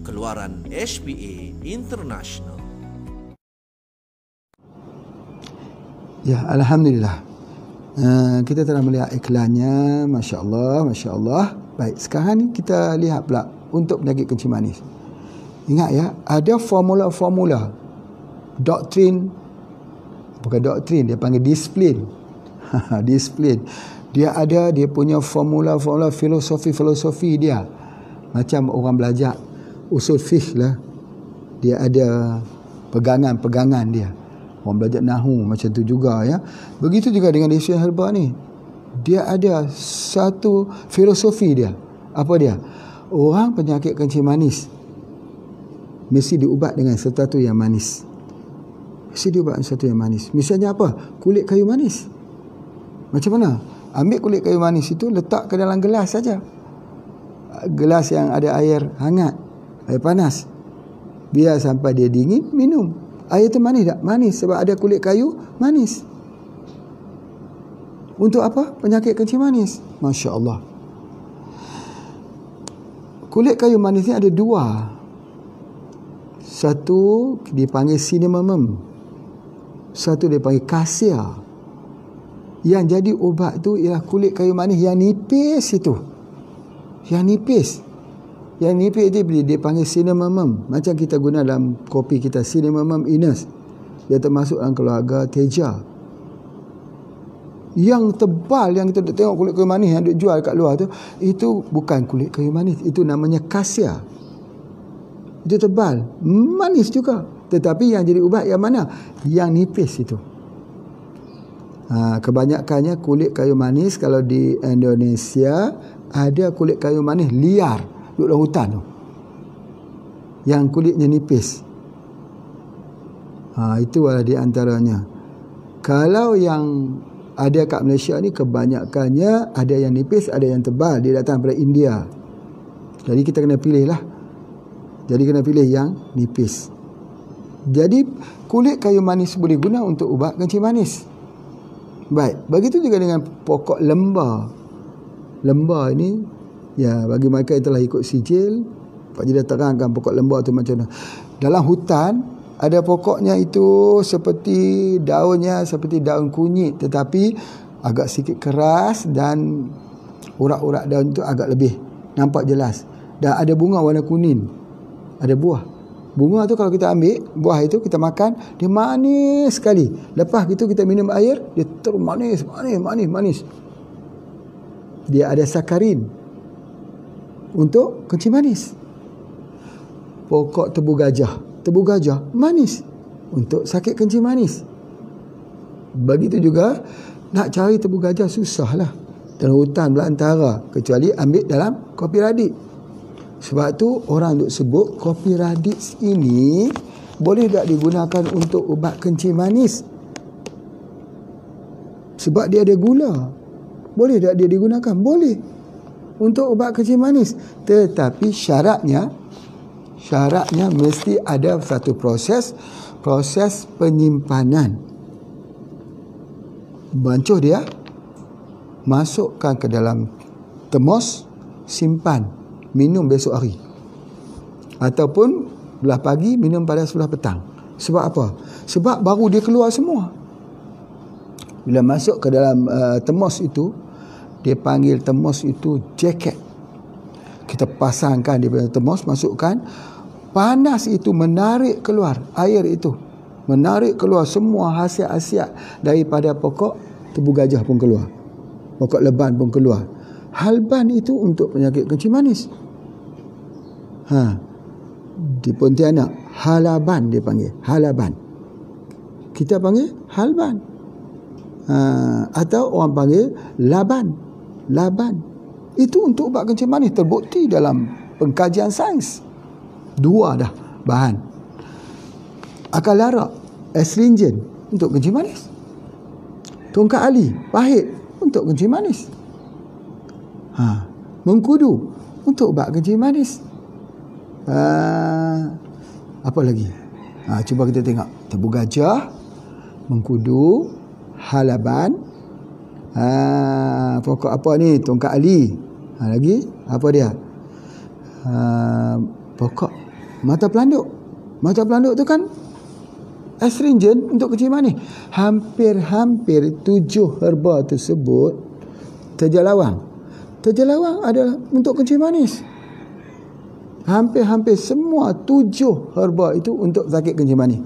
keluaran HPA International. Ya, Alhamdulillah. Kita telah melihat iklannya. Masya Allah, Masya Allah. Baik, sekarang ni kita lihat pula untuk penyakit kencing manis. Ingat ya, ada formula-formula, doktrin Bukan doktrin, dia panggil disiplin. Disiplin. Dia ada dia punya formula-formula filosofi dia. Macam orang belajar usul fiqh lah. Dia ada pegangan-pegangan dia. Orang belajar nahu macam tu juga ya. Begitu juga dengan disiplin herba ni. Dia ada satu filosofi dia. Apa dia? Orang penyakit kencing manis mesti diubat dengan sesuatu yang manis. Mesti diubat dengan sesuatu yang manis. Misalnya apa? Kulit kayu manis. Macam mana? Ambil kulit kayu manis itu, letak ke dalam gelas saja. Gelas yang ada air hangat, air panas. Biar sampai dia dingin, minum. Air itu manis tak? Manis sebab ada kulit kayu manis. Untuk apa? Penyakit kencing manis. Masya Allah. Kulit kayu manis ni ada dua. Satu dipanggil cinnamon, satu dipanggil cassia. Yang jadi ubat tu ialah kulit kayu manis yang nipis itu. Yang nipis. Yang nipis dia panggil cinnamon. Macam kita guna dalam kopi kita, cinnamon inus. Dia termasuk dalam keluarga teja. Yang tebal yang kita tengok kulit kayu manis yang dijual kat luar tu, itu bukan kulit kayu manis, itu namanya cassia. Itu tebal, manis juga. Tetapi yang jadi ubat yang mana? Yang nipis itu. Kebanyakannya kulit kayu manis kalau di Indonesia ada kulit kayu manis liar duduk dalam hutan tu, yang kulitnya nipis. Itu adalah di antaranya. Kalau yang ada kat Malaysia ni kebanyakannya ada yang nipis, ada yang tebal. Dia datang daripada India. Jadi kita kena pilih lah. Jadi kena pilih yang nipis. Jadi kulit kayu manis boleh guna untuk ubat kencing manis. Baik, begitu juga dengan pokok lembar. Lembar ini, ya, bagi mereka yang telah ikut sijil, Pak Ji dah terangkan pokok lembar tu macam mana. Dalam hutan ada pokoknya itu seperti daunnya seperti daun kunyit, tetapi agak sikit keras dan urat-urat daun itu agak lebih nampak jelas. Dan ada bunga warna kuning. Ada buah. Bunga tu kalau kita ambil, buah itu kita makan, dia manis sekali. Lepas itu kita minum air, dia terus manis. Dia ada sakarin untuk kencing manis. Pokok tebu gajah manis untuk sakit kencing manis. Begitu juga nak cari tebu gajah susahlah dalam hutan belantara, kecuali ambil dalam kopi radik. Sebab tu orang duk sebut kopi radix ini boleh tak digunakan untuk ubat kencing manis? Sebab dia ada gula. Boleh tak dia digunakan? Boleh. Untuk ubat kencing manis. Tetapi syaratnya mesti ada satu proses penyimpanan. Bancuh dia, masukkan ke dalam termos, simpan. Minum besok hari. Ataupun belah pagi, minum pada sebelah petang. Sebab apa? Sebab baru dia keluar semua. Bila masuk ke dalam termos itu, dia panggil termos itu jaket. Kita pasangkan di dalam termos, masukkan. Panas itu menarik keluar air itu. Menarik keluar semua hasil khasiat daripada pokok tebu gajah pun keluar. Pokok leban pun keluar. Halban itu untuk penyakit kencing manis. Di Pontianak halaban dia panggil, halaban. Kita panggil halban. Atau orang panggil laban. Itu untuk ubat kencing manis, terbukti dalam pengkajian sains. Dua dah bahan. Akar larak, astringent untuk kencing manis. Tongkat ali, pahit untuk kencing manis. Mengkudu untuk ubat kencing manis. Apa lagi? Cuba kita tengok. Tebu gajah, mengkudu, halaban, pokok apa ni? Tongkat ali. Lagi apa dia? Pokok mata pelanduk. Mata pelanduk tu kan astringent untuk kencing manis. Hampir 7 herba tersebut terjalawang. Terjalawang adalah untuk kencing manis. Hampir semua 7 herba itu untuk sakit kencing manis.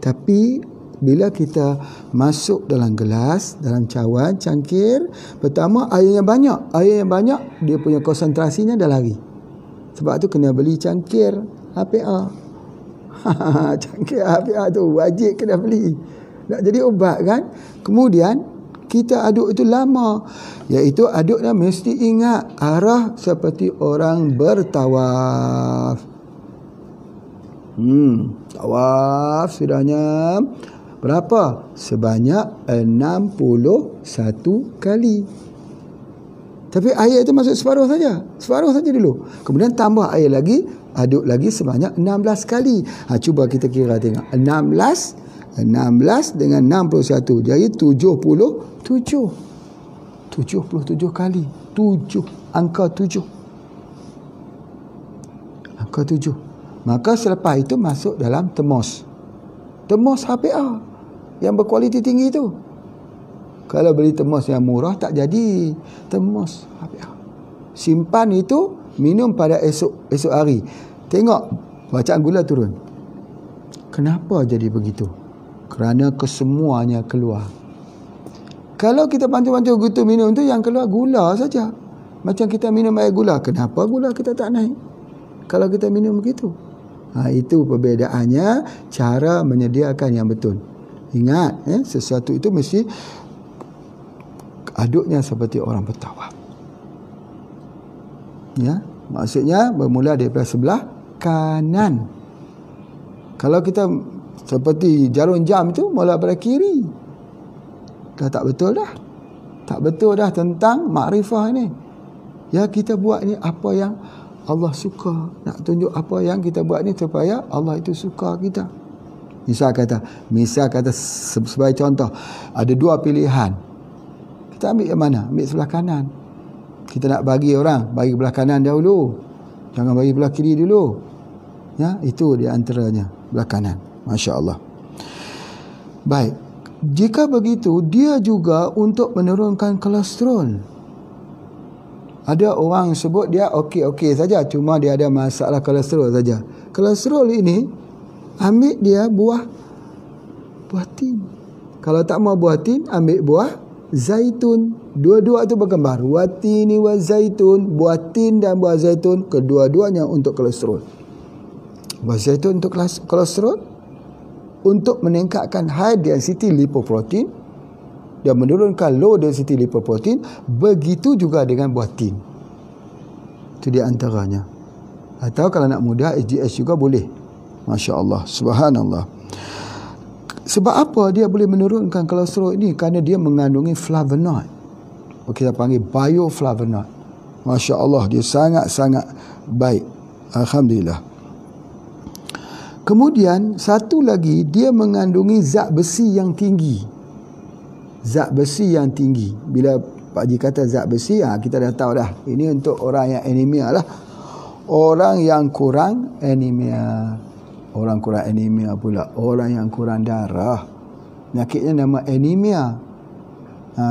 Tapi bila kita masuk dalam gelas, dalam cawan, cangkir, pertama air yang banyak dia punya konsentrasinya dah lari. Sebab tu kena beli cangkir HPA. Cangkir HPA tu wajib kena beli. Nak jadi ubat kan. Kemudian kita aduk itu lama, iaitu aduknya mesti ingat arah seperti orang bertawaf. Tawaf sudahnya berapa? Sebanyak 61 kali. Tapi air itu masuk separuh saja dulu. Kemudian tambah air lagi, aduk lagi sebanyak 16 kali. Cuba kita kira tengok. 16 dengan 61, jadi 77 kali. 7, angka 7. Maka selepas itu masuk dalam termos HPA yang berkualiti tinggi tu. Kalau beli termos yang murah tak jadi termos HPA. Simpan itu, minum pada esok hari. Tengok bacaan gula turun. Kenapa jadi begitu? Kerana kesemuanya keluar. Kalau kita bantu-bantu gitu minum tu, yang keluar gula saja. Macam kita minum air gula, kenapa gula kita tak naik kalau kita minum begitu? Itu perbedaannya cara menyediakan yang betul. Ingat, sesuatu itu mesti aduknya seperti orang bertawaf. Ya, maksudnya bermula daripada sebelah kanan. Kalau kita seperti jarum jam itu mula pada kiri, dah tak betul dah. Tak betul dah tentang makrifah ni. Ya, kita buat ni apa yang Allah suka. Nak tunjuk apa yang kita buat ni supaya Allah itu suka kita. Misal kata sebagai contoh, ada dua pilihan. Kita ambil yang mana? Ambil sebelah kanan. Kita nak bagi orang, bagi belah kanan dahulu. Jangan bagi belah kiri dulu. Ya, itu di antaranya, belah kanan. Masya-Allah. Baik. Jika begitu, dia juga untuk menurunkan kolesterol. Ada orang sebut dia okey-okey saja, cuma dia ada masalah kolesterol saja. Kolesterol ini ambil dia buah tin. Kalau tak mau buah tin, ambil buah zaitun. Dua-dua itu berkembar. Watini wa zaitun, buah tin dan buah zaitun, kedua-duanya untuk kolesterol. Buah zaitun untuk kolesterol, untuk meningkatkan high density lipoprotein dan menurunkan low density lipoprotein. Begitu juga dengan buah tin. Itu di antaranya. Atau kalau nak mudah, SGS juga boleh. Masya Allah, subhanallah. Sebab apa dia boleh menurunkan kolesterol ini? Kerana dia mengandungi flavonoid. Kita panggil bioflavonoid. Masya Allah, dia sangat-sangat baik. Alhamdulillah. Kemudian satu lagi, dia mengandungi zat besi yang tinggi. Zat besi yang tinggi. Bila Pak Haji kata zat besi, kita dah tahu dah. Ini untuk orang yang anemia lah. Orang yang kurang anemia. Orang kurang anemia pula. Orang yang kurang darah. Penyakitnya nama anemia.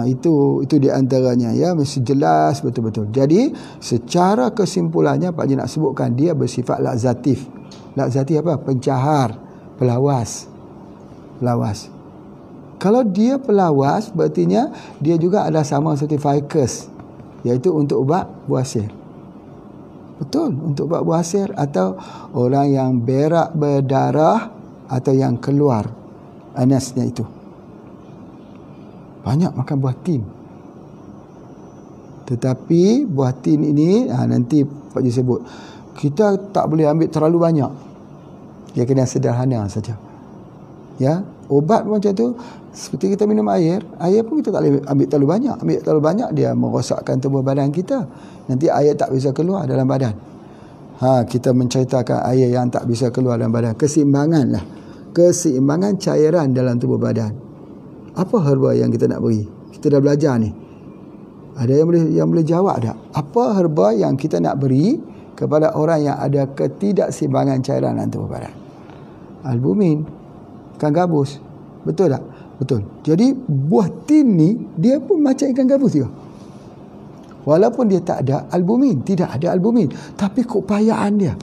Itu di antaranya, ya, mesti jelas betul-betul. Jadi secara kesimpulannya Pak Haji nak sebutkan dia bersifat laksatif. Laksatif apa? Pencahar, pelawas. Kalau dia pelawas, berartinya dia juga ada sama seperti ficus, iaitu untuk ubat buasir. Betul, untuk ubat buasir, atau orang yang berak berdarah atau yang keluar anasnya itu. Banyak makan buah tin. Tetapi buah tin ini, nanti Pak Haji sebut, kita tak boleh ambil terlalu banyak. Dia kena sederhana saja. Ya, obat macam tu, seperti kita minum air pun kita tak boleh ambil terlalu banyak. Ambil terlalu banyak, dia merosakkan tubuh badan kita. Nanti air tak bisa keluar dalam badan. Kita menceritakan air yang tak bisa keluar dalam badan. Keseimbangan cairan dalam tubuh badan. Apa herba yang kita nak beri? Kita dah belajar ni. Ada yang boleh jawab tak? Apa herba yang kita nak beri kepada orang yang ada ketidakseimbangan cairan dalam tubuh badan? Albumin, ikan gabus. Betul tak? Betul. Jadi buah tin ni dia pun macam ikan gabus juga. Walaupun dia tak ada albumin, tidak ada albumin, tapi keupayaan dia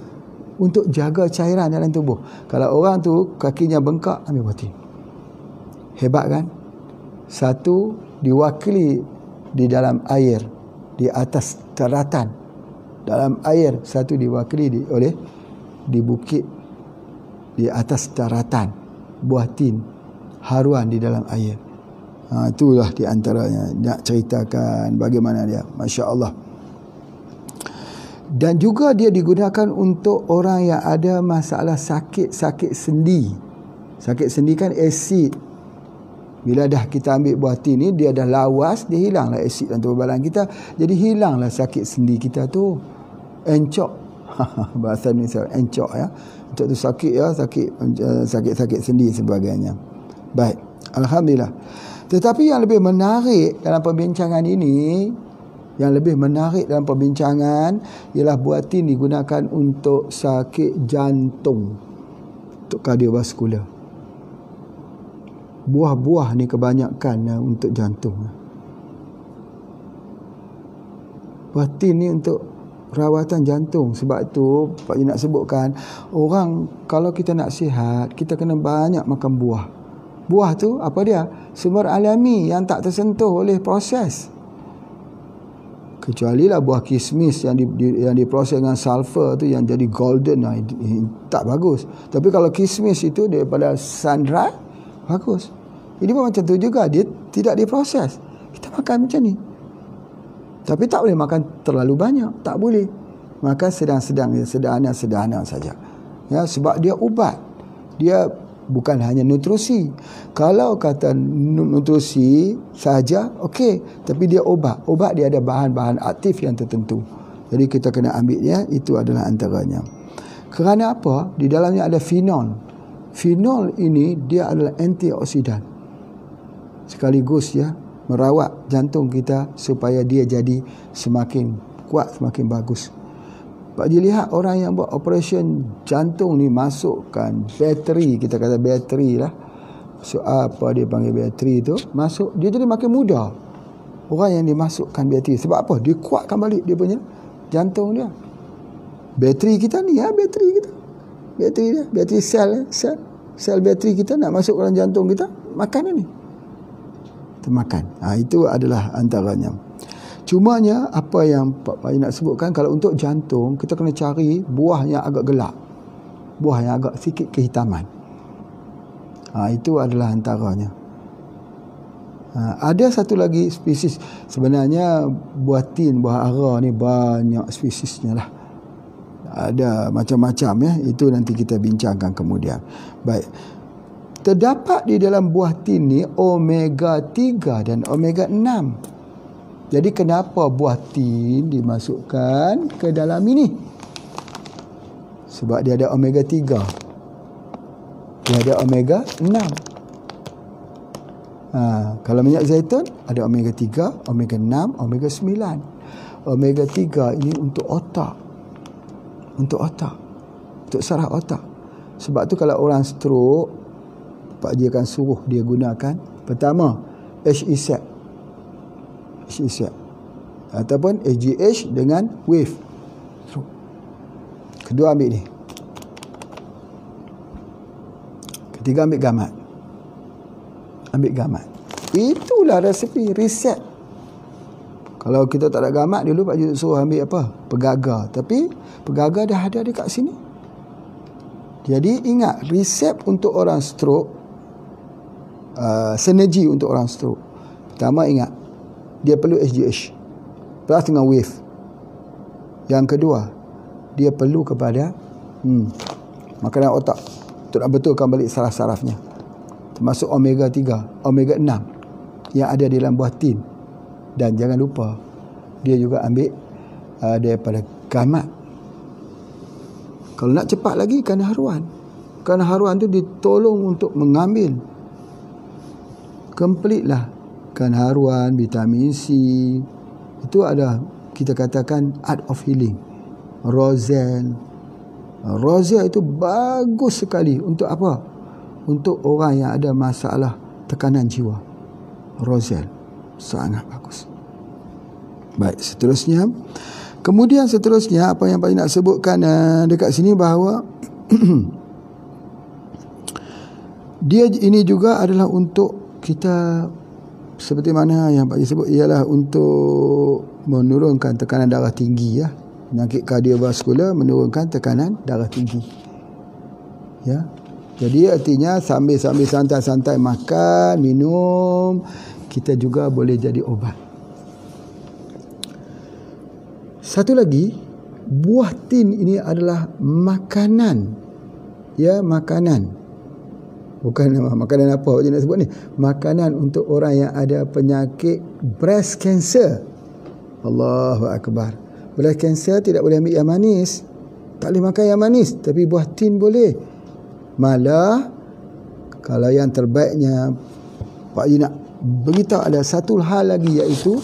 untuk jaga cairan dalam tubuh. Kalau orang tu kakinya bengkak, ambil buah tin. Hebat kan? Satu diwakili di dalam air, di atas daratan. Dalam air, satu diwakili oleh di bukit, di atas daratan. Buah tin, haruan di dalam air. Itulah di antaranya nak ceritakan bagaimana dia. Masya Allah. Dan juga dia digunakan untuk orang yang ada masalah sakit sendi. Sakit sendi kan asid. Bila dah kita ambil buah tin ni, dia dah lawas, dia hilanglah asid dalam tubuh badan kita. Jadi hilanglah sakit sendi kita tu. Encok. Bahasa ni encok ya. Encok tu sakit ya, sakit sendi sebagainya. Baik. Alhamdulillah. Tetapi yang lebih menarik dalam perbincangan ini, ialah buah tin digunakan untuk sakit jantung, untuk kardiovaskular. Buah-buah ni kebanyakan untuk jantung. Buah tin ni untuk rawatan jantung. Sebab tu Pak Ji nak sebutkan, orang kalau kita nak sihat, kita kena banyak makan buah. Buah tu apa dia? Sumber alami yang tak tersentuh oleh proses. Kecuali lah buah kismis yang diproses dengan sulfur tu, yang jadi golden, tak bagus. Tapi kalau kismis itu daripada sun-dried, bagus. Ini pun macam tu juga, dia tidak diproses. Kita makan macam ni. Tapi tak boleh makan terlalu banyak, tak boleh. Makan sedang-sedang, sederhana saja. Ya, sebab dia ubat. Dia bukan hanya nutrisi. Kalau kata nutrisi saja, okey, tapi dia obat. Obat dia ada bahan-bahan aktif yang tertentu. Jadi kita kena ambil dia, itu adalah antaranya. Kerana apa? Di dalamnya ada fenol. Fenol ini dia adalah antioksidan. Sekaligus ya merawat jantung kita supaya dia jadi semakin kuat, semakin bagus. Pak Ji lihat orang yang buat operation jantung ni masukkan bateri, kita kata bateri lah. So apa dia panggil bateri tu, masuk, dia jadi makin muda. Orang yang dimasukkan bateri. Sebab apa? Dia kuatkan balik dia punya jantung dia. Bateri kita ni ya, bateri kita. Bateri dia, bateri sel bateri kita nak masuk dalam jantung kita, makan ini. Termakan. Itu adalah antaranya. Cumanya apa yang Pak Ji nak sebutkan, kalau untuk jantung kita kena cari buah yang agak gelap, buah yang agak sikit kehitaman. Itu adalah antaranya. Ada satu lagi spesies. Sebenarnya buah tin, buah ara ni banyak spesiesnya lah. Ada macam-macam ya. Itu nanti kita bincangkan kemudian. Baik. Terdapat di dalam buah tin ni omega 3 dan omega 6. Jadi kenapa buah tin dimasukkan ke dalam ini? Sebab dia ada omega 3. Dia ada omega 6. Kalau minyak zaitun ada omega 3, omega 6, omega 9. Omega 3 ini untuk otak. Untuk otak. Untuk saraf otak. Sebab tu kalau orang stroke, Pak Ji akan suruh dia gunakan pertama HESAP ataupun AGH dengan wave. Kedua ambil ni. Ketiga ambil gamat. Itulah resepi, resep. Kalau kita tak ada gamat dulu, Pak Ji suruh ambil apa? Pegagar. Tapi pegagar dah ada dekat sini. Jadi ingat, resep untuk orang stroke, sinergi untuk orang stroke. Pertama ingat, dia perlu SGH plus dengan wave. Yang kedua, dia perlu kepada makanan otak untuk nak betulkan balik saraf-sarafnya, termasuk omega 3, omega 6 yang ada di dalam buah tin. Dan jangan lupa dia juga ambil daripada gamat. Kalau nak cepat lagi, ikan haruan. Ikan haruan tu ditolong untuk mengambil complete lah ikan haruan, vitamin C. Itu ada, kita katakan art of healing. Roselle itu bagus sekali untuk apa? Untuk orang yang ada masalah tekanan jiwa. Roselle sangat bagus. Baik, seterusnya. Kemudian seterusnya, apa yang Pak nak sebutkan dekat sini bahawa dia ini juga adalah untuk kita seperti mana yang Pak Haji sebut, ialah untuk menurunkan tekanan darah tinggi, ya. Penyakit kardiovaskular menurunkan tekanan darah tinggi, ya. Jadi artinya sambil santai-santai makan, minum, kita juga boleh jadi obat. Satu lagi, buah tin ini adalah makanan, ya, makanan. Bukan makanan apa je nak sebut ni. Makanan untuk orang yang ada penyakit breast cancer. Allahu Akbar. Breast cancer tidak boleh ambil yang manis. Tak boleh makan yang manis. Tapi buah tin boleh. Malah, kalau yang terbaiknya, Pak Haji nak beritahu ada satu hal lagi, iaitu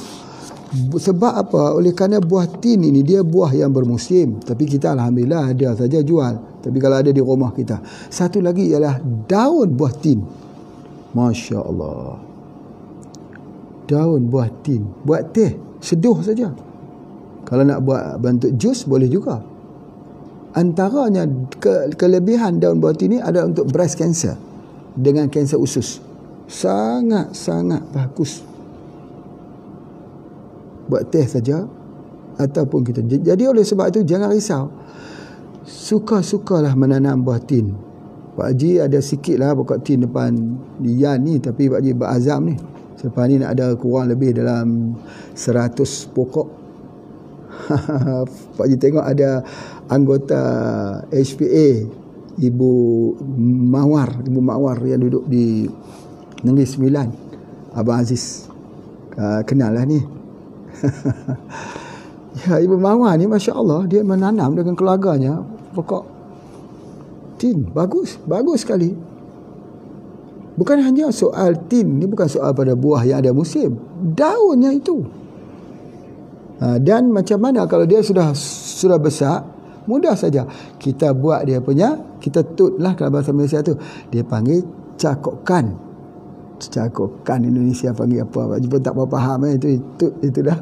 sebab apa? Oleh kerana buah tin ini dia buah yang bermusim. Tapi kita alhamdulillah ada saja jual. Tapi kalau ada di rumah kita. Satu lagi ialah daun buah tin. Masya Allah. Daun buah tin. Buat teh, seduh saja. Kalau nak buat bentuk jus boleh juga. Antaranya kelebihan daun buah tin ini adalah untuk breast cancer dengan kanser usus. Sangat-sangat bagus. Buat teh saja ataupun kita. Jadi oleh sebab itu jangan risau. Suka-sukalah menanam buah tin. Pak Haji ada sikit lah pokok tin depan Yan ni, tapi Pak Haji berazam ni. Selepas ni nak ada kurang lebih dalam 100 pokok. Pak Haji tengok ada anggota HPA Ibu Mawar yang duduk di Negeri Sembilan. Abang Aziz kenal lah ni. Ya, Ibu Mawar ni Masya Allah, dia menanam dengan keluarganya pokok tin. Bagus sekali. Bukan hanya soal tin, ni bukan soal pada buah yang ada musim, daunnya itu. Dan macam mana kalau dia sudah besar, mudah saja kita buat dia punya, kita tut lah kalau bahasa Malaysia tu, dia panggil cakokan. Indonesia panggil apa, Pak Haji pun tak faham itu dah.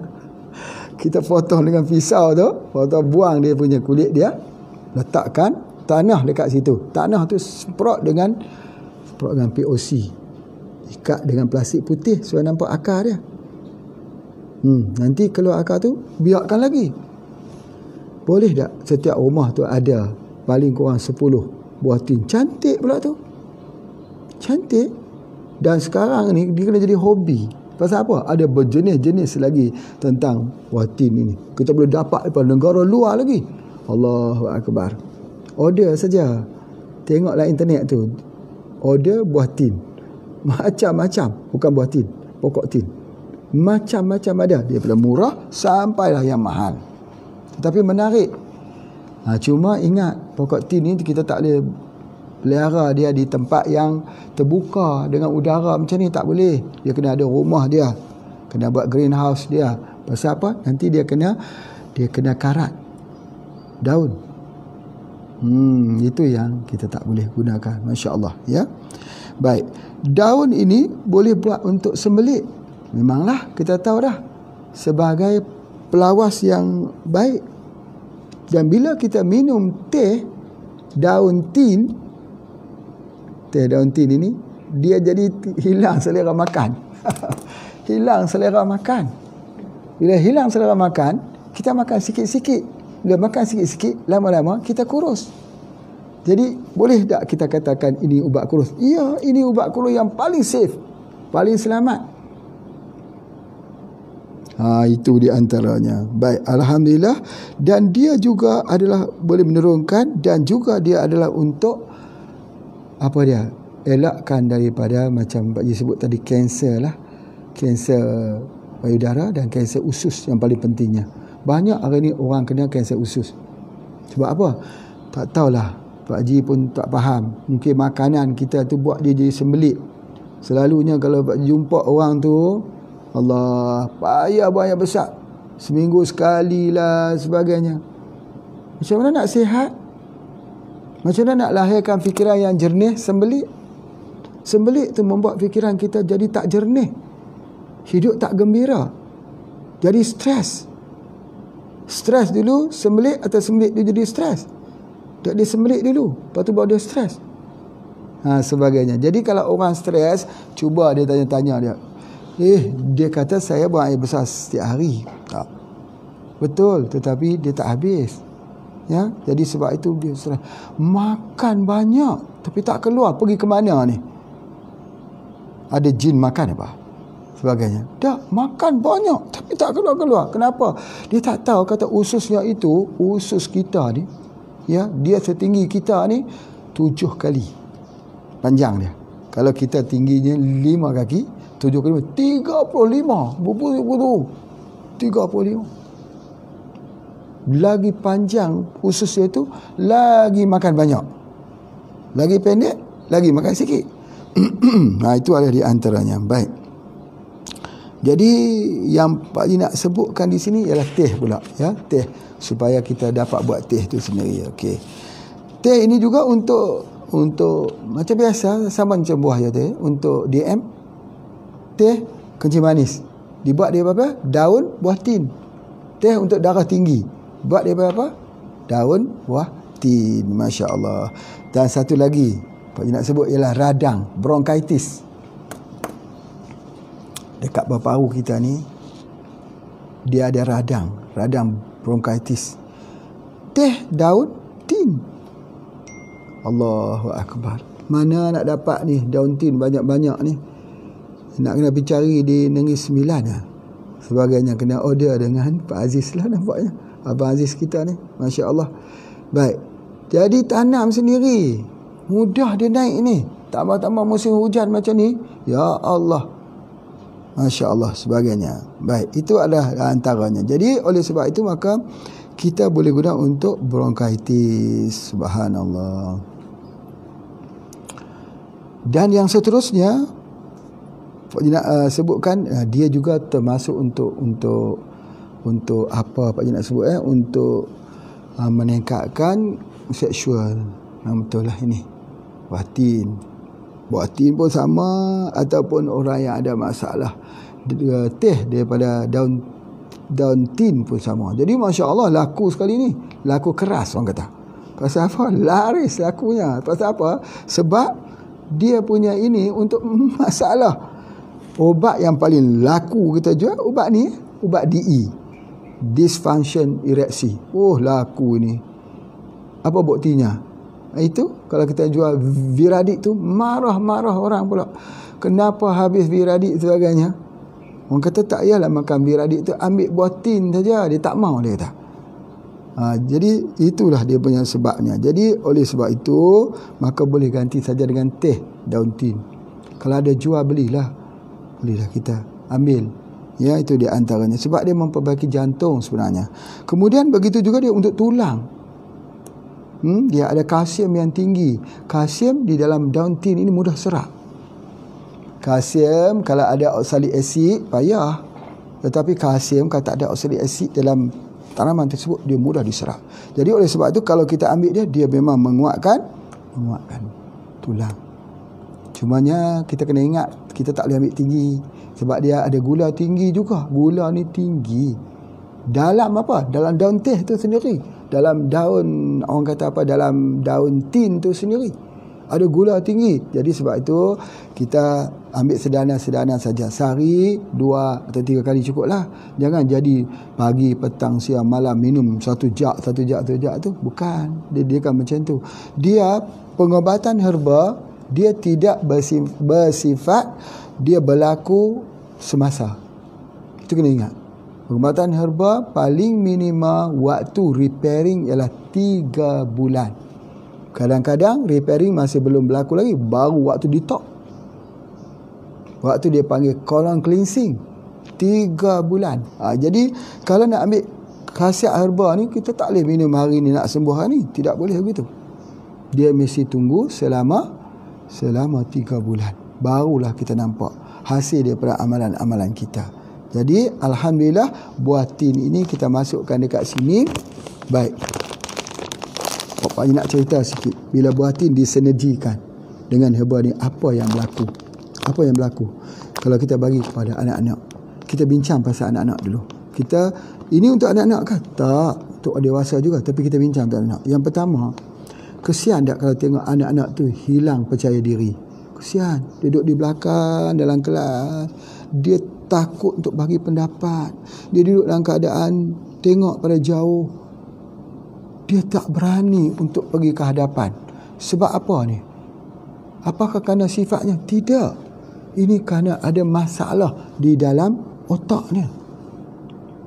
Kita potong dengan pisau tu, buang dia punya kulit dia, letakkan tanah dekat situ. Tanah tu semprot dengan POC, ikat dengan plastik putih supaya nampak akar dia. Nanti keluar akar tu, biarkan lagi. Boleh tak setiap rumah tu ada paling kurang 10 buah tin? Cantik pula tu. Cantik. Dan sekarang ni dia kena jadi hobi. Pasal apa? Ada berjenis-jenis lagi tentang buah tin ini. Kita boleh dapat daripada negara luar lagi. Allahu Akbar. Order saja. Tengoklah internet tu. Order buah tin. Macam-macam. Bukan buah tin, pokok tin. Macam-macam ada. Daripada murah sampailah yang mahal. Tetapi menarik. Cuma ingat, pokok tin ni kita tak boleh pelihara dia di tempat yang terbuka dengan udara macam ni, tak boleh. Dia kena ada rumah dia, kena buat greenhouse dia. Pasal apa? Nanti dia kena karat daun. Itu yang kita tak boleh gunakan. Masya Allah, ya. Baik, daun ini boleh buat untuk sembelit. Memanglah kita tahu dah, sebagai pelawas yang baik. Dan bila kita minum teh daun tin ini, dia jadi hilang selera makan. Hilang selera makan. Bila hilang selera makan, kita makan sikit-sikit. Bila makan sikit-sikit, lama-lama kita kurus. Jadi boleh tak kita katakan ini ubat kurus? Ya, ini ubat kurus yang paling safe, paling selamat. Itu di antaranya. Baik, alhamdulillah. Dan dia juga adalah boleh menurunkan, dan juga dia adalah untuk apa dia? Elakkan daripada macam Pak Haji sebut tadi, kanser lah. Kanser payudara dan kanser usus yang paling pentingnya. Banyak hari ni orang kena kanser usus. Sebab apa? Tak tahulah. Pak Haji pun tak faham. Mungkin makanan kita tu buat dia jadi sembelit. Selalunya kalau Pak Haji jumpa orang tu, Allah, payah banyak besar. Seminggu sekali lah sebagainya. Macam mana nak sihat? Macam mana nak lahirkan fikiran yang jernih? Sembelit. Sembelit tu membuat fikiran kita jadi tak jernih. Hidup tak gembira. Jadi stres. Stres dulu, sembelit, atau sembelit dia jadi stres. Dia sembelit dulu, lepas tu baru dia stres. sebagainya. Jadi kalau orang stres, cuba dia tanya-tanya dia. Dia kata saya buang air besar setiap hari. Tak. Betul, tetapi dia tak habis. Ya, jadi sebab itu dia stres. Makan banyak tapi tak keluar, pergi ke mana ni? Ada jin makan apa? Sebagainya. Dah makan banyak tapi tak keluar-keluar. Kenapa? Dia tak tahu kata ususnya itu, usus kita ni, ya, dia setinggi kita ni 7 kali panjang dia. Kalau kita tingginya 5 kaki, 7 kali 35. Betul. 35. Lagi panjang ususnya itu, lagi makan banyak. Lagi pendek, lagi makan sikit. Itu ada di antaranya. Baik. Jadi yang Pak Haji nak sebutkan di sini ialah teh pula, ya, teh, supaya kita dapat buat teh tu sendiri. Okey. Teh ini juga untuk macam biasa, sama macam buah ya teh, untuk DM. Teh kencing manis. Dibuat dia apa? Daun buah tin. Teh untuk darah tinggi. Buat dia apa? Daun buah tin. Masya Allah. Dan satu lagi Pak Haji nak sebut ialah radang, bronkitis. Dekat paru kita ni dia ada radang bronkitis. Teh daun tin. Allahu Akbar. Mana nak dapat ni daun tin banyak-banyak ni? Nak kena pergi cari di Negeri Sembilan lah. Sebagainya kena order dengan Pak Aziz lah nampaknya. Abang Aziz kita ni. Masya Allah. Baik. Jadi tanam sendiri. Mudah dia naik ni. Tambah-tambah musim hujan macam ni. Ya Allah. Masya Allah. Sebagainya. Baik. Itu adalah antaranya. Jadi oleh sebab itu maka kita boleh guna untuk bronkitis. Subhanallah. Dan yang seterusnya Pak Haji nak sebutkan, dia juga termasuk untuk apa Pak Haji nak sebut, untuk meningkatkan seksual. Betul lah ini. Buatin pun sama, ataupun orang yang ada masalah teh daripada daun tin pun sama. Jadi Masya Allah laku sekali ni. Laku keras orang kata. Pasal apa? Laris lakunya. Pasal apa? Sebab dia punya ini untuk masalah. Ubat yang paling laku kita jual, ubat ni, ubat DE, dysfunction ereksi. Oh, laku ni. Apa buktinya? Itu kalau kita jual Viradik tu, marah-marah orang pula. Kenapa habis Viradik sebagainya? Orang kata tak payahlah makan Viradik tu, ambil buah tin saja. Dia tak mau, dia kata. Jadi itulah dia punya sebabnya. Jadi oleh sebab itu maka boleh ganti saja dengan teh daun tin. Kalau ada jual, belilah kita ambil. Ya, itu di antaranya. Sebab dia memperbaiki jantung sebenarnya. Kemudian begitu juga dia untuk tulang. Dia ada kalsium yang tinggi. Kalsium di dalam daun tin ini mudah serap. Kalsium kalau ada oksalik asid payah. Tetapi kalsium kalau tak ada oksalik asid dalam tanaman tersebut, dia mudah diserap. Jadi oleh sebab itu kalau kita ambil dia memang menguatkan tulang. Cumanya kita kena ingat, kita tak boleh ambil tinggi. Sebab dia ada gula tinggi juga. Gula ni tinggi. Dalam apa? Dalam daun teh tu sendiri. Dalam daun, orang kata apa, dalam daun tin tu sendiri. Ada gula tinggi. Jadi sebab itu kita ambil sederhana-sederhana saja. Sehari 2 atau 3 kali cukup lah. Jangan jadi pagi, petang, siang, malam minum satu jak tu. Bukan. Dia kan macam tu. Dia pengobatan herba, dia tidak bersifat, dia berlaku semasa. Itu kena ingat. Pengobatan herba paling minima waktu repairing ialah 3 bulan. Kadang-kadang repairing masih belum berlaku lagi, baru waktu detox. Waktu dia panggil colon cleansing, 3 bulan. Jadi kalau nak ambil khasiat herba ni, kita tak boleh minum hari ni nak sembuh hari ni. Tidak boleh begitu. Dia mesti tunggu selama 3 bulan. Barulah kita nampak hasil daripada amalan-amalan kita. Jadi alhamdulillah buah tin ini kita masukkan dekat sini. Baik. Pak Haji nak cerita sikit. Bila buah tin disinergikan dengan herba ni, apa yang berlaku? Kalau kita bagi kepada anak-anak. Kita bincang pasal anak-anak dulu. Ini untuk anak-anak ke? Tak. Untuk dewasa juga. Tapi kita bincang untuk anak-anak. Yang pertama, Kesian tak kalau tengok anak-anak tu hilang percaya diri. Kesian. Duduk di belakang dalam kelas. Dia takut untuk bagi pendapat. Dia duduk dalam keadaan tengok pada jauh. Dia tak berani untuk pergi ke hadapan. Sebab apa ni? Apakah kerana sifatnya? Tidak. Ini kerana ada masalah di dalam otaknya.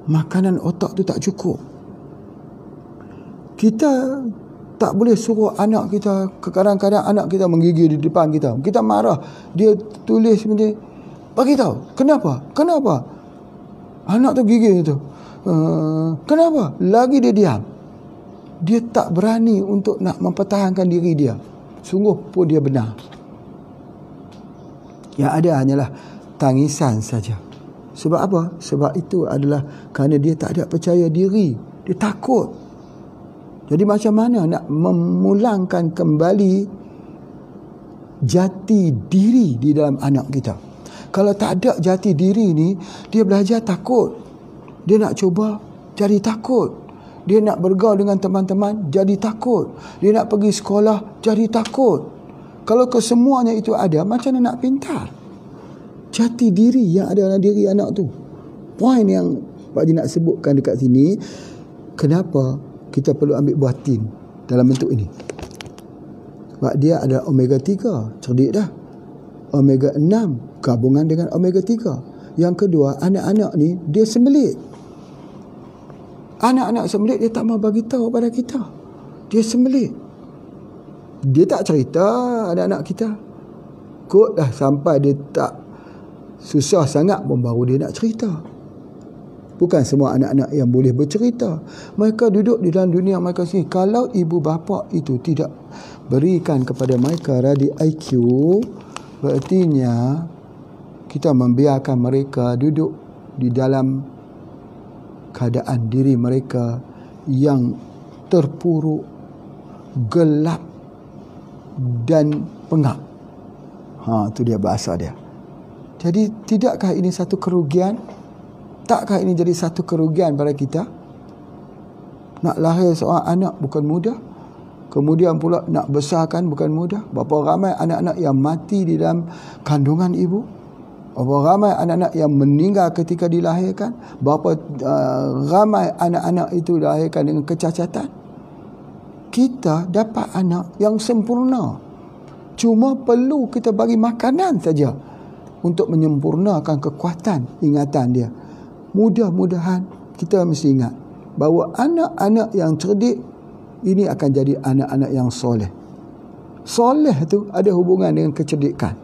Makanan otak tu tak cukup. Kita tak boleh suruh anak kita, kadang-kadang anak kita menggigil di depan kita. Kita marah. Dia tulis macam, bagi tahu. Kenapa? Kenapa? Anak tu gigil tu. Kenapa? Lagi dia diam. Dia tak berani untuk nak mempertahankan diri dia. Sungguh pun dia benar. Yang ada hanyalah tangisan saja. Sebab apa? Sebab itu adalah kerana dia tak ada percaya diri. Dia takut. Jadi macam mana nak memulangkan kembali jati diri di dalam anak kita? Kalau tak ada jati diri ni, dia belajar takut. Dia nak cuba jadi takut. Dia nak bergaul dengan teman-teman jadi takut. Dia nak pergi sekolah jadi takut. Kalau kesemuanya itu ada, macam mana nak pintar? Jati diri yang ada dalam diri anak tu. Poin yang Pak Haji nak sebutkan dekat sini, kenapa kita perlu ambil buah tin dalam bentuk ini. Sebab dia ada omega 3, cerdik dah. Omega 6 gabungan dengan omega 3. Yang kedua, anak-anak ni dia sembelit. Anak-anak sembelit dia tak mau bagi tahu pada kita. Dia sembelit. Dia tak cerita anak-anak kita. Kot dah sampai dia tak susah sangat pun baru dia nak cerita. Bukan semua anak-anak yang boleh bercerita. Mereka duduk di dalam dunia mereka sendiri. Kalau ibu bapa itu tidak berikan kepada mereka radio IQ, berartinya kita membiarkan mereka duduk di dalam keadaan diri mereka yang terpuruk, gelap dan pengap. Itu dia bahasa dia. Jadi tidakkah ini satu kerugian? Takkah ini jadi satu kerugian pada kita? Nak lahir seorang anak bukan mudah. Kemudian pula nak besarkan bukan mudah. Berapa ramai anak-anak yang mati di dalam kandungan ibu. Berapa ramai anak-anak yang meninggal ketika dilahirkan. Berapa ramai anak-anak itu dilahirkan dengan kecacatan. Kita dapat anak yang sempurna. Cuma perlu kita bagi makanan saja untuk menyempurnakan kekuatan ingatan dia. Mudah-mudahan kita mesti ingat bahawa anak-anak yang cerdik ini akan jadi anak-anak yang soleh. Soleh tu ada hubungan dengan kecerdikan.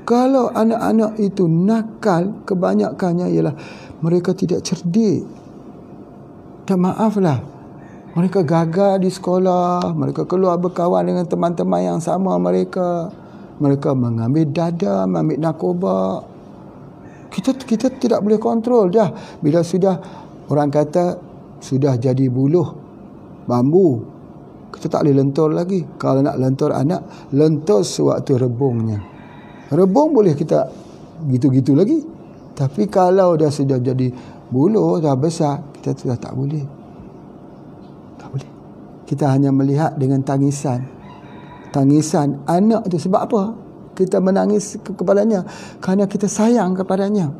Kalau anak-anak itu nakal, kebanyakannya ialah mereka tidak cerdik. Dan maaflah, mereka gagal di sekolah, mereka keluar berkawan dengan teman-teman yang sama mereka. Mereka mengambil dadah, mengambil narkoba. Kita tidak boleh kontrol dah. Bila sudah, orang kata sudah jadi buluh bambu, kita tak boleh lentur lagi. Kalau nak lentur anak, lentur sewaktu rebungnya. Rebung boleh kita gitu-gitu lagi. Tapi kalau dah sudah jadi buluh, dah besar, kita sudah tak boleh. Tak boleh. Kita hanya melihat dengan tangisan. Tangisan anak itu sebab apa? Kita menangis kepadanya kerana kita sayang kepadanya.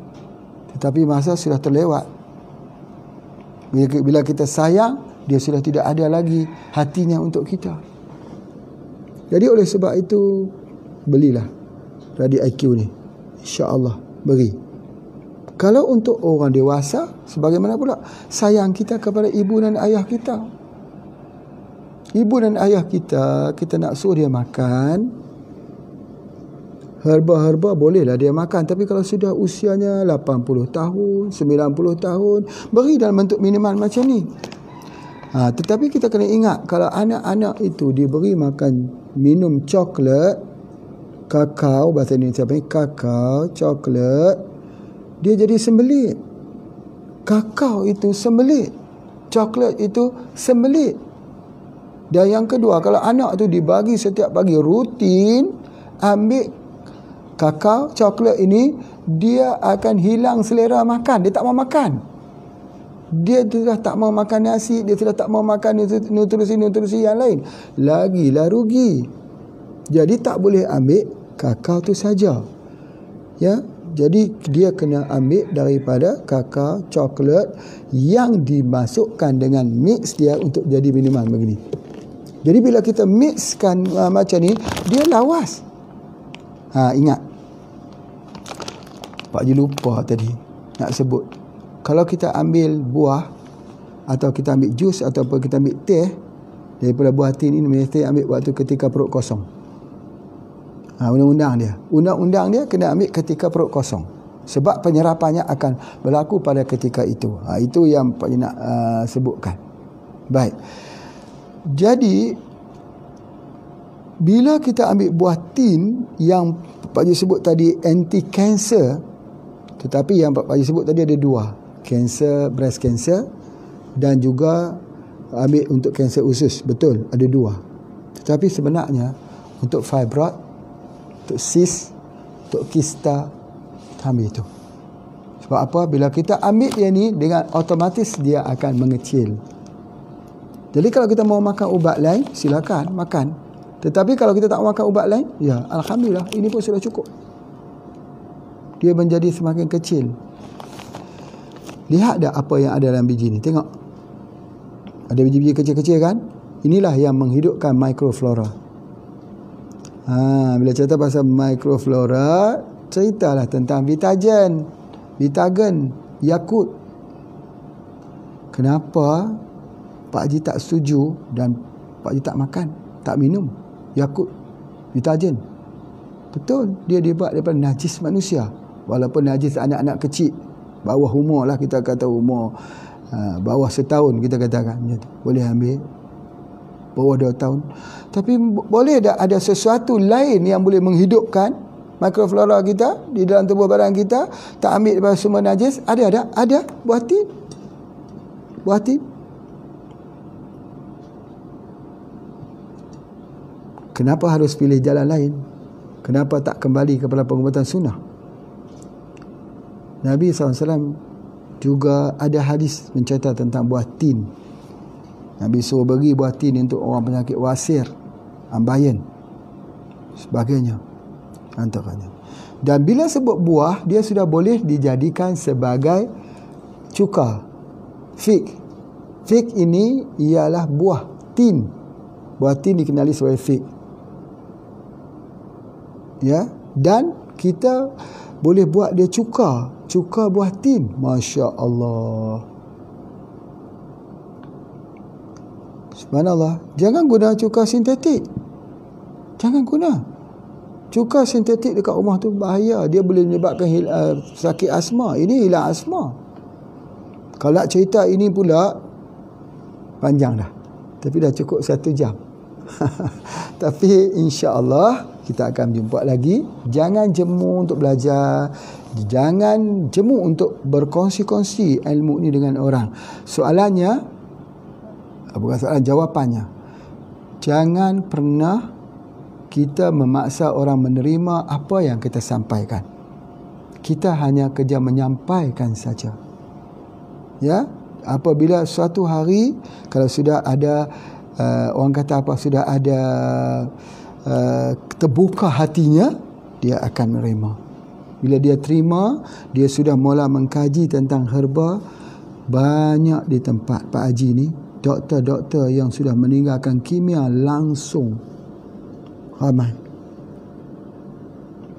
Tetapi masa sudah terlewat. Bila kita sayang, dia sudah tidak ada lagi hatinya untuk kita. Jadi oleh sebab itu, belilah radio IQ ni. InsyaAllah beri. Kalau untuk orang dewasa, sebagaimana pula sayang kita kepada ibu dan ayah kita. Ibu dan ayah kita, kita nak suruh dia makan herba-herba, bolehlah dia makan. Tapi kalau sudah usianya 80 tahun, 90 tahun, beri dalam bentuk minuman macam ni. Tetapi kita kena ingat, kalau anak-anak itu diberi makan minum coklat, kakao, bahasa Indonesia panggil kakao, coklat, dia jadi sembelit. Kakao itu sembelit, coklat itu sembelit. Dan yang kedua, kalau anak tu dibagi setiap pagi rutin ambil kakao, coklat ini, dia akan hilang selera makan. Dia tak mau makan. Dia sudah tak mau makan nasi, dia sudah tak mau makan nutrisi yang lain. Lagilah rugi. Jadi tak boleh ambil kakao tu saja. Ya, jadi dia kena ambil daripada kakao, coklat yang dimasukkan dengan mix dia untuk jadi minuman begini. Jadi bila kita mixkan macam ni, dia lawas. Ingat. Pak Haji lupa tadi nak sebut. Kalau kita ambil buah atau kita ambil jus ataupun kita ambil teh daripada buah tin ini, mesti ambil waktu ketika perut kosong. Undang-undang dia kena ambil ketika perut kosong. Sebab penyerapannya akan berlaku pada ketika itu. Itu yang Pak Haji nak sebutkan. Baik. Jadi bila kita ambil buah tin yang Pak Haji sebut tadi anti-cancer, tetapi yang Pak Haji sebut tadi ada dua, kanser, breast cancer, dan juga ambil untuk kanser usus. Betul, ada dua. Tetapi sebenarnya untuk fibroid, untuk cyst, untuk kista, ambil itu. Sebab apa? Bila kita ambil dia ni, dengan otomatis dia akan mengecil. Jadi kalau kita mau makan ubat lain, silakan makan. Tetapi kalau kita tak makan ubat lain, ya alhamdulillah, ini pun sudah cukup. Dia menjadi semakin kecil. Lihat dah apa yang ada dalam biji ni. Tengok. Ada biji-biji kecil-kecil kan? Inilah yang menghidupkan microflora. Bila cerita pasal microflora, ceritalah tentang Vitagen, Yakult. Kenapa Pak Haji tak setuju dan Pak Haji tak makan, tak minum Yakult, Vitagen? Betul, dia dibuat daripada najis manusia. Walaupun najis anak-anak kecil, bawah umur lah, kita kata umur bawah setahun, kita katakan boleh ambil, bawah 2 tahun. Tapi boleh tak ada sesuatu lain yang boleh menghidupkan microflora kita di dalam tubuh badan kita, tak ambil daripada sumber najis? Ada buah tin. Kenapa harus pilih jalan lain? Kenapa tak kembali kepada pengobatan sunnah? Nabi SAW juga ada hadis mencerita tentang buah tin. Nabi suruh bagi buah tin untuk orang penyakit wasir, ambayan, sebagainya, antaranya. Dan bila sebut buah, dia sudah boleh dijadikan sebagai cuka. Fig ini ialah buah tin. Buah tin dikenali sebagai fig. Ya, dan kita boleh buat dia cuka buah tin. Masya Allah, subhanallah. Jangan guna cuka sintetik. Jangan guna cuka sintetik dekat rumah tu, bahaya. Dia boleh menyebabkan sakit asma. Ini hilang asma. Kalau nak cerita ini pula panjang dah, tapi dah cukup 1 jam. Tapi insya-Allah kita akan jumpa lagi. Jangan jemu untuk belajar, jangan jemu untuk berkongsi-kongsi ilmu ni dengan orang. Soalannya, bukan soalan, jawapannya, jangan pernah kita memaksa orang menerima apa yang kita sampaikan. Kita hanya kerja menyampaikan saja. Ya, apabila suatu hari kalau sudah ada orang kata apa, sudah ada terbuka hatinya, dia akan menerima. Bila dia terima, dia sudah mula mengkaji tentang herba. Banyak di tempat Pak Haji ni doktor-doktor yang sudah meninggalkan kimia langsung. Ramai.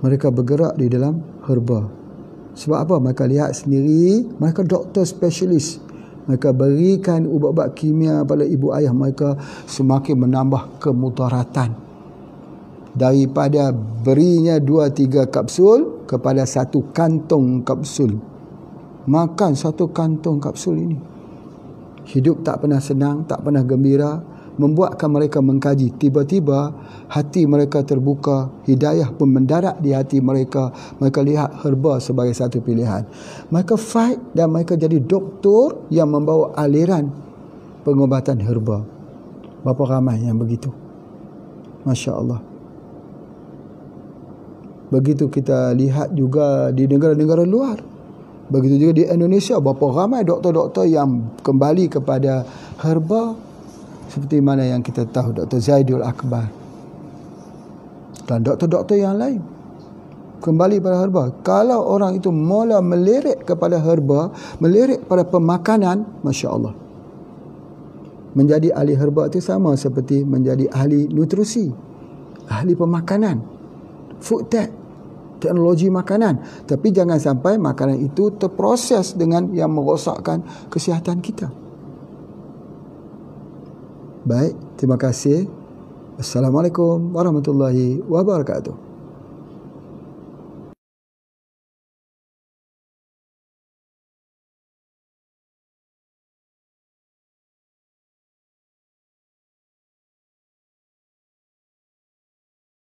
Mereka bergerak di dalam herba. Sebab apa? Mereka lihat sendiri, mereka doktor spesialis. Mereka berikan ubat-ubat kimia pada ibu ayah mereka, semakin menambah kemudaratan. Daripada berinya 2-3 kapsul kepada 1 kantong kapsul. Makan 1 kantong kapsul ini. Hidup tak pernah senang, tak pernah gembira, membuatkan mereka mengkaji. Tiba-tiba hati mereka terbuka, hidayah pun mendarat di hati mereka. Mereka lihat herba sebagai satu pilihan. Mereka fight dan mereka jadi doktor yang membawa aliran pengobatan herba. Berapa ramai yang begitu? Masya Allah. Begitu kita lihat juga di negara-negara luar. Begitu juga di Indonesia, berapa ramai doktor-doktor yang kembali kepada herba, seperti mana yang kita tahu Dr. Zaidul Akbar dan doktor-doktor yang lain kembali pada herba. Kalau orang itu mula melirik kepada herba, melirik pada pemakanan, Masya Allah, menjadi ahli herba itu sama seperti menjadi ahli nutrisi, ahli pemakanan, food tech, teknologi makanan. Tapi jangan sampai makanan itu terproses dengan yang merosakkan kesihatan kita. Baik, terima kasih. Assalamualaikum warahmatullahi wabarakatuh.